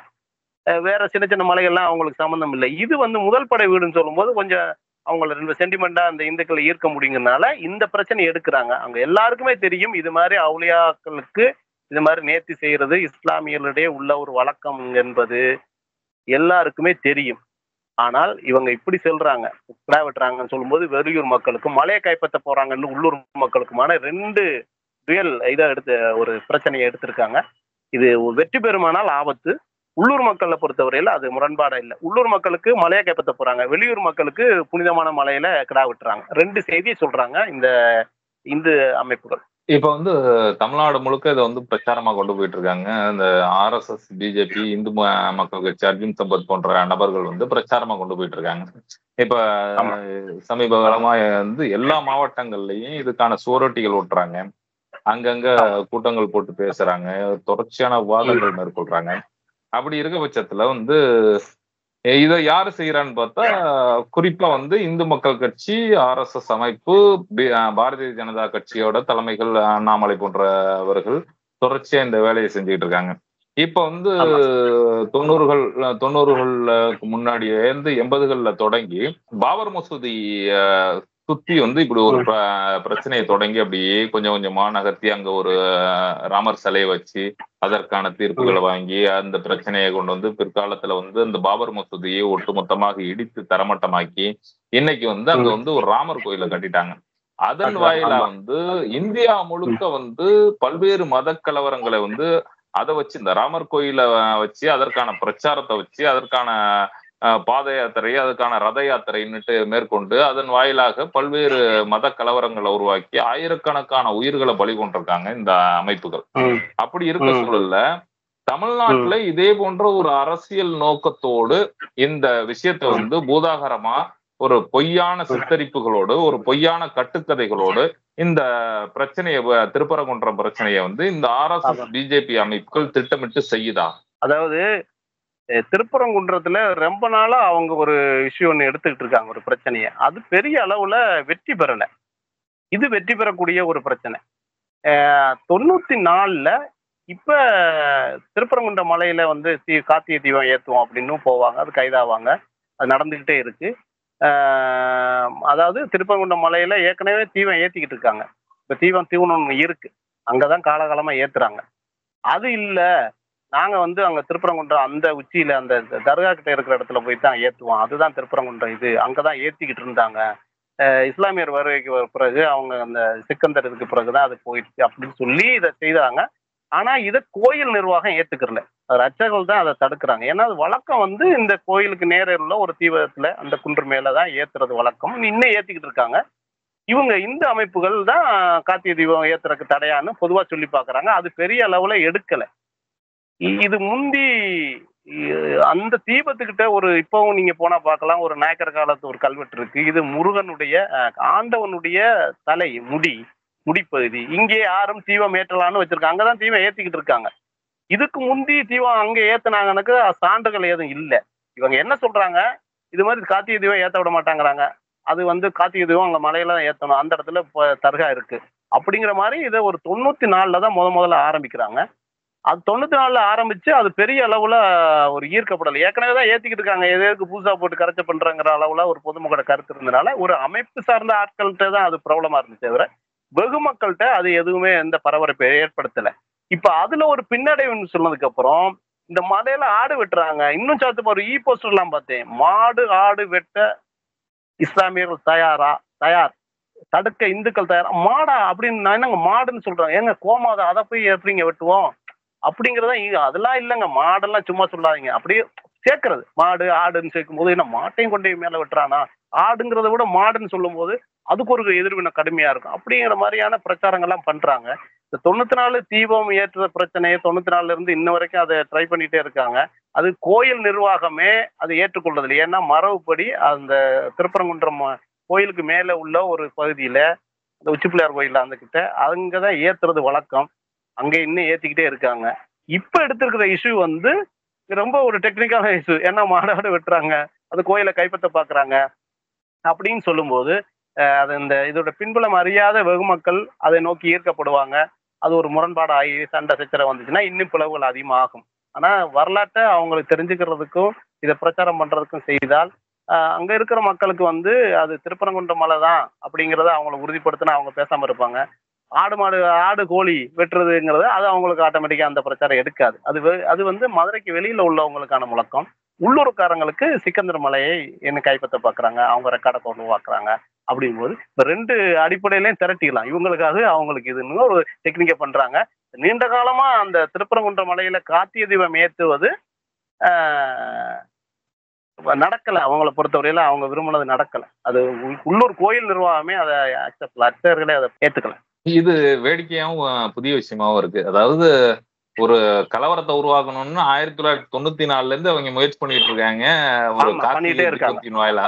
வேற சின்ன சின்ன மலைகள்லாம் அவங்களுக்கு சம்மந்தம் இல்லை. இது வந்து முதல் படை வீடுன்னு சொல்லும்போது கொஞ்சம் அவங்கள 2 சென்டிமெண்டா அந்த இந்துக்களை ஈர்க்க முடியுங்கிறதுனால இந்த பிரச்சனை எடுக்கிறாங்க. அவங்க எல்லாருக்குமே தெரியும் இது மாதிரி அவுலியாக்களுக்கு இது மாதிரி நேர்த்தி செய்யறது இஸ்லாமியர்களிடையே உள்ள ஒரு வழக்கம் என்பது எல்லாருக்குமே தெரியும். ஆனால் இவங்க இப்படி சொல்றாங்க, கிடா வெட்டுறாங்கன்னு சொல்லும்போது வெளியூர் மக்களுக்கும் மலையை கைப்பற்ற போறாங்கன்னு உள்ளூர் மக்களுக்குமான 2 ரியல் இதை எடுத்து ஒரு பிரச்சனையை எடுத்திருக்காங்க. இது வெற்றி பெறுமானால் ஆபத்து. உள்ளூர் மக்களை பொறுத்தவரையில அது முரண்பாடா இல்லை. உள்ளூர் மக்களுக்கு மலையை கைப்பற்ற போறாங்க, வெளியூர் மக்களுக்கு புனிதமான மலையில கிடா விட்டுறாங்க. 2 செய்தியை சொல்றாங்க இந்த இந்து அமைப்புகள். இப்ப வந்து தமிழ்நாடு முழுக்க இதை வந்து பிரச்சாரமா கொண்டு போயிட்டு இருக்காங்க. இந்த RSS, பிஜேபி, இந்து மக்கள் கட்சி, அர்ஜுன் சம்பத் போன்ற நபர்கள் வந்து பிரச்சாரமா கொண்டு போயிட்டு இருக்காங்க. இப்ப சமீப காலமா வந்து எல்லா மாவட்டங்கள்லயும் இதுக்கான சுவரொட்டிகள் ஓட்டுறாங்க, அங்கங்க கூட்டங்கள் போட்டு பேசுறாங்க, தொடர்ச்சியான விவாதங்கள் மேற்கொள்றாங்க. அப்படி இருக்க பட்சத்துல வந்து இதை யாரு செய்யறான்னு பார்த்தா குறிப்பா வந்து இந்து மக்கள் கட்சி, RSS அமைப்பு, பாரதிய ஜனதா கட்சியோட தலைமைகள் அண்ணாமலை போன்றவர்கள் தொடர்ச்சியா இந்த வேலையை செஞ்சுக்கிட்டு இருக்காங்க. இப்ப வந்து 90களுக்கு முன்னாடியே இருந்து 80களில் தொடங்கி பாபர் மசூதி சுத்தி வந்து இப்படி ஒரு பிரச்சனையை தொடங்கி அப்படியே கொஞ்சம் கொஞ்சமா நகர்த்தி அங்க ஒரு ராமர் சிலையை வச்சு அதற்கான தீர்ப்புகளை வாங்கி அந்த பிரச்சனையை கொண்டு வந்து பிற்காலத்துல வந்து அந்த பாபர் மசூதியை ஒட்டுமொத்தமாக இடித்து தரமட்டமாக்கி இன்னைக்கு வந்து அங்க வந்து ஒரு ராமர் கோயிலை கட்டிட்டாங்க. அதன் வாயிலா வந்து இந்தியா முழுக்க வந்து பல்வேறு மத கலவரங்களை வந்து அதை வச்சு இந்த ராமர் கோயிலை வச்சு அதற்கான பிரச்சாரத்தை வச்சு அதற்கான பாத யாத்திரை, அதுக்கான ரத யாத்திரைன்னுட்டு மேற்கொண்டு அதன் வாயிலாக பல்வேறு மத கலவரங்களை உருவாக்கி ஆயிரக்கணக்கான உயிர்களை பலி கொண்டிருக்காங்க இந்த அமைப்புகள். அப்படி இருக்க சூழல்ல தமிழ்நாட்டுல இதே போன்ற ஒரு அரசியல் நோக்கத்தோடு இந்த விஷயத்தை வந்து பூதாகரமா ஒரு பொய்யான சித்தரிப்புகளோடு ஒரு பொய்யான கட்டுக்கதைகளோடு இந்த பிரச்சனையை திருப்பரங்குன்றம் பிரச்சனையை வந்து இந்த RSS, பிஜேபி அமைப்புகள் திட்டமிட்டு செய்யுதா? அதாவது திருப்பரங்குன்றத்துல ரொம்ப நாளா அவங்க ஒரு இஷ்யூ ஒன்று எடுத்துக்கிட்டு இருக்காங்க, ஒரு பிரச்சனையை. அது பெரிய அளவுல வெற்றி பெறல. இது வெற்றி பெறக்கூடிய ஒரு பிரச்சனை. 94ல இப்ப திருப்பரங்குன்ற மலையில வந்து கார்த்திகை தீபம் ஏற்றுவோம் அப்படின்னும் போவாங்க, அது கைதாவாங்க, அது நடந்துகிட்டே இருக்கு. அதாவது திருப்பரங்குன்ற மலையில ஏற்கனவே தீபம் ஏத்திக்கிட்டு இருக்காங்க. இப்ப தீவனம் ஒன்று இருக்கு, அங்கதான் காலகாலமா ஏத்துறாங்க. அது இல்ல, நாங்க வந்து அங்க திருப்பரங்குன்றம் அந்த உச்சியில அந்த தர்கா கிட்ட இருக்கிற இடத்துல போய் தான் ஏத்துவோம், அதுதான் திருப்பரங்குன்றம், இது அங்கதான் ஏத்திக்கிட்டு இருந்தாங்க. இஸ்லாமியர் வருகைக்கு பிறகு அவங்க அந்த சிக்கந்தர் இதுக்கு பிறகுதான் அது போயிடுச்சு அப்படின்னு சொல்லி இதை செய்தாங்க. ஆனா இதை கோயில் நிர்வாகம் ஏத்துக்கிறல, அர்ச்சகர்கள் தான் அதை தடுக்கிறாங்க. ஏன்னா அது வழக்கம் வந்து இந்த கோயிலுக்கு நேரில் உள்ள ஒரு தீபத்துல அந்த குன்று மேலதான் ஏத்துறது வழக்கம், இன்னும் ஏத்திக்கிட்டு இருக்காங்க. இவங்க இந்த அமைப்புகள் தான் கார்த்திகை தீபம் ஏத்துறதுக்கு தடையான்னு பொதுவா சொல்லி பாக்குறாங்க. அது பெரிய அளவுல எடுக்கல. இது முந்தி அந்த தீபத்துக்கிட்ட ஒரு இப்பவும் நீங்க போனா பார்க்கலாம், ஒரு நாயக்கர் காலத்து ஒரு கல்வெட்டு இருக்கு. இது முருகனுடைய ஆண்டவனுடைய தலை முடிப்பகுதி. இங்கே யாரும் தீபம் ஏற்றலான்னு வச்சிருக்காங்க, அங்கதான் தீபம் ஏத்திக்கிட்டு இருக்காங்க. இதுக்கு முந்தி தீபம் அங்க ஏத்துனாங்கன்னு சான்றுகள் எதுவும் இல்லை. இவங்க என்ன சொல்றாங்க, இது மாதிரி கார்த்திகை தீபம் ஏத்த விட மாட்டாங்கிறாங்க. அது வந்து கார்த்திகை தீபம் அங்க மலையில தான் ஏத்தணும், அந்த இடத்துல தர்கா இருக்கு அப்படிங்கிற மாதிரி இதை ஒரு 94ல தான் முதல்ல ஆரம்பிக்கிறாங்க. அது 94ல ஆரம்பிச்சு அது பெரிய அளவுல ஒரு ஈர்க்கப்படலை. ஏற்கனவே தான் ஏத்திக்கிட்டு இருக்காங்க, எதற்கு புதுசா போட்டு கரைச்ச பண்றங்கிற அளவுல ஒரு பொதுமக்களோட கருத்து இருந்ததுனால ஒரு அமைப்பு சார்ந்த ஆட்கள்கிட்ட தான் அது பிரபலமா இருந்துச்சு தவிர வெகு மக்கள்கிட்ட அது எதுவுமே எந்த பரபரப்பை ஏற்படுத்தல. இப்ப அதுல ஒரு பின்னடைவுன்னு சொன்னதுக்கு அப்புறம் இந்த மலையில ஆடு வெட்டுறாங்க. இன்னும் சாத்து ஒரு போஸ்டர் எல்லாம் பார்த்தேன், மாடு ஆடு வெட்ட இஸ்லாமியர்கள் தயார் தடுக்க இந்துக்கள் தயாரா மாடா அப்படின்னு நான் என்னங்க மாடுன்னு சொல்றாங்க. ஏங்க கோமாதா அதை போய் எப்படிங்க வெட்டுவோம் அப்படிங்கிறதா அதெல்லாம் இல்லைங்க. மாடெல்லாம் சும்மா சொல்லாதீங்க. அப்படியே சேர்க்கறது மாடு ஆடுன்னு சேர்க்கும் போது என்ன மாட்டையும் கொண்டு போய் மேல வெட்டுறானா, ஆடுங்கிறத விட மாடுன்னு சொல்லும் போது அதுக்கு ஒரு எதிர்வினை கடுமையா இருக்கும். அப்படிங்கிற மாதிரியான பிரச்சாரங்கள்லாம் பண்றாங்க. இந்த 94 தீபம் ஏற்றுற பிரச்சனையை 94ல இருந்து இன்ன வரைக்கும் அதை ட்ரை பண்ணிட்டே இருக்காங்க. அது கோயில் நிர்வாகமே அதை ஏற்றுக்கொள்றது இல்லை. ஏன்னா மரபுப்படி அந்த திருப்பரங்குன்றம் கோயிலுக்கு மேல உள்ள ஒரு பகுதியில அந்த உச்சி பிள்ளையார் கோயில் அந்த கிட்ட அங்கதான் ஏத்துறது வழக்கம். அங்க இன்னும் ஏத்திக்கிட்டே இருக்காங்க. இப்ப எடுத்திருக்கிற இஷ்யூ வந்து ரொம்ப ஒரு டெக்னிக்கலான இஷ்யூ. ஏன்னா மாடாடு வெட்டுறாங்க, அது கோயிலை கைப்பற்ற பாக்குறாங்க அப்படின்னு சொல்லும்போது அது இந்த இதோட பின்புலம் அறியாத வெகுமக்கள் அதை நோக்கி ஈர்க்கப்படுவாங்க. அது ஒரு முரண்பாடு ஆகி சண்டை சச்சரவு வந்துச்சுன்னா இன்னும் பிளவுகள் அதிகமாகும். ஆனா வரலாற்றை அவங்களுக்கு தெரிஞ்சுக்கிறதுக்கும் இதை பிரச்சாரம் பண்றதுக்கும் செய்தால் அங்க இருக்கிற மக்களுக்கு வந்து அது திருப்பரங்குன்ற மலை தான் அப்படிங்கிறத அவங்களை உறுதிப்படுத்தினா அவங்க பேசாம இருப்பாங்க. ஆடு மாடு ஆடு கோழி வெட்டுறதுங்கிறது அது அவங்களுக்கு ஆட்டோமேட்டிக்கா அந்த பிரச்சாரம் எடுக்காது. அது வந்து மதுரைக்கு வெளியில உள்ளவங்களுக்கான முழக்கம். உள்ளூர்காரங்களுக்கு சிக்கந்தர் மலையை என்ன கைப்பற்ற பாக்குறாங்க, அவங்க ரெக்கார்டை கொண்டு பார்க்குறாங்க. அப்படிங்கும்போது இப்ப 2 அடிப்படையிலையும் திரட்டிக்கலாம். இவங்களுக்காக அவங்களுக்கு இதுன்னு ஒரு டெக்னிக்கை பண்றாங்க. நீண்ட காலமா அந்த திருப்பரங்குன்ற மலையில கார்த்திகை தீபம் ஏத்துவது ஆஹ், நடக்கல. அவங்கள பொறுத்தவரையில அவங்க விரும்பினது நடக்கல. அது உள்ளூர் கோயில் நிர்வாகமே அதை அக்செப்ட் அர்ச்சகர்களே அதை ஏத்துக்கல. இது வேடிக்கையாவும் புதிய விஷயமாவும் இருக்கு. அதாவது ஒரு கலவரத்தை உருவாக்கணும்னு 1994ல இருந்து அவங்க முயற்சி பண்ணிட்டு இருக்காங்க ஒரு ஆமா, கார்த்திகை பண்ணிட்டே இருக்காங்க. தீபத்தின் வாயிலா.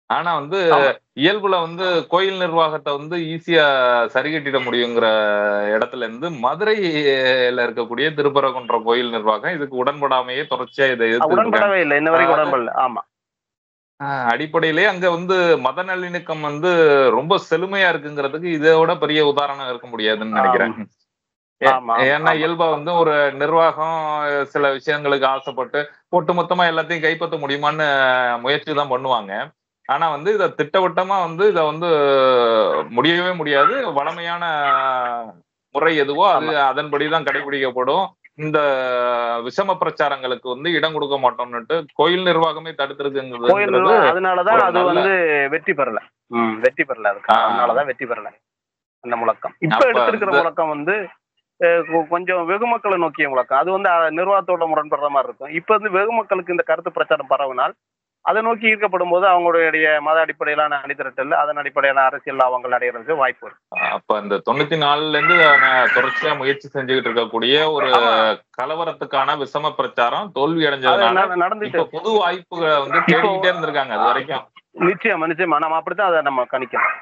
ஆனா வந்து ஆமா, இயல்புல வந்து கோயில் நிர்வாகத்தை வந்து ஈஸியா சரி கட்டிட முடியுங்கிற இடத்துல இருந்து மதுரையில இருக்கக்கூடிய திருப்பரங்குன்றம் கோயில் நிர்வாகம் இதுக்கு உடன்படாமையே தொடர்ச்சியா இதை எதிர்த்துட்டு இருக்காங்க. உடன்படவே இல்லை. இன்ன வரைக்கும் உடன்படல. ஆமா, அடிப்படையிலேயே அங்க வந்து மத நல்லிணக்கம் வந்து ரொம்ப செழுமையா இருக்குங்கிறதுக்கு இதோட பெரிய உதாரணம் இருக்க முடியாதுன்னு நினைக்கிறேன். ஆமா, ஏன்னா ஆமா, இயல்பா வந்து ஒரு நிர்வாகம் சில விஷயங்களுக்கு ஆசைப்பட்டு ஒட்டுமொத்தமா எல்லாத்தையும் கைப்பற்ற முடியுமான்னு முயற்சி தான் பண்ணுவாங்க. ஆனா வந்து இதை திட்டவட்டமா வந்து இதை வந்து முடியவே முடியாது. வழமையான முறை எதுவோ அது ஆமா. அதன்படிதான் கடைபிடிக்கப்படும். இந்த விஷம பிரச்சாரங்களுக்கு வந்து இடம் கொடுக்க மாட்டோம்னுட்டு கோயில் நிர்வாகமே கோயில் தடுத்திருக்குங்கிறது நிர்வாகம் அதனாலதான் ஒரு அது நல்ல வந்து வெற்றி பெறல. வெற்றி பெறல. அதுக்கு அதனாலதான் வெற்றி பெறல அந்த முழக்கம். இப்ப அப்ப எடுத்திருக்கிற வந்து முழக்கம் வந்து கொஞ்சம் வெகுமக்களை நோக்கிய முழக்கம். அது வந்து நிர்வாகத்தோட முரண்படுற மாதிரி இருக்கும். இப்ப வந்து வெகுமக்களுக்கு இந்த கருத்து பிரச்சாரம் பரவினால் அதை நோக்கி ஈர்க்கப்படும் போது அவங்களுடைய மத அடிப்படையிலான அணிதிரட்டல் அதன் அடிப்படையிலான அரசியல் லாபங்கள் அடைகிறதுக்கு வாய்ப்பு இருக்கு. அப்ப இந்த 94ல இருந்து தொடர்ச்சியா முயற்சி செஞ்சுக்கிட்டு இருக்கக்கூடிய ஒரு கலவரத்துக்கான விஷம பிரச்சாரம் தோல்வி அடைஞ்சதுனால நடந்துட்டு இப்ப புது வாய்ப்புகளை வந்து தேடிக்கிட்டே இருந்திருக்காங்க அது வரைக்கும். நிச்சயமா நிச்சயமா நம்ம அப்படித்தான் அதை நம்ம கணிக்கணும்.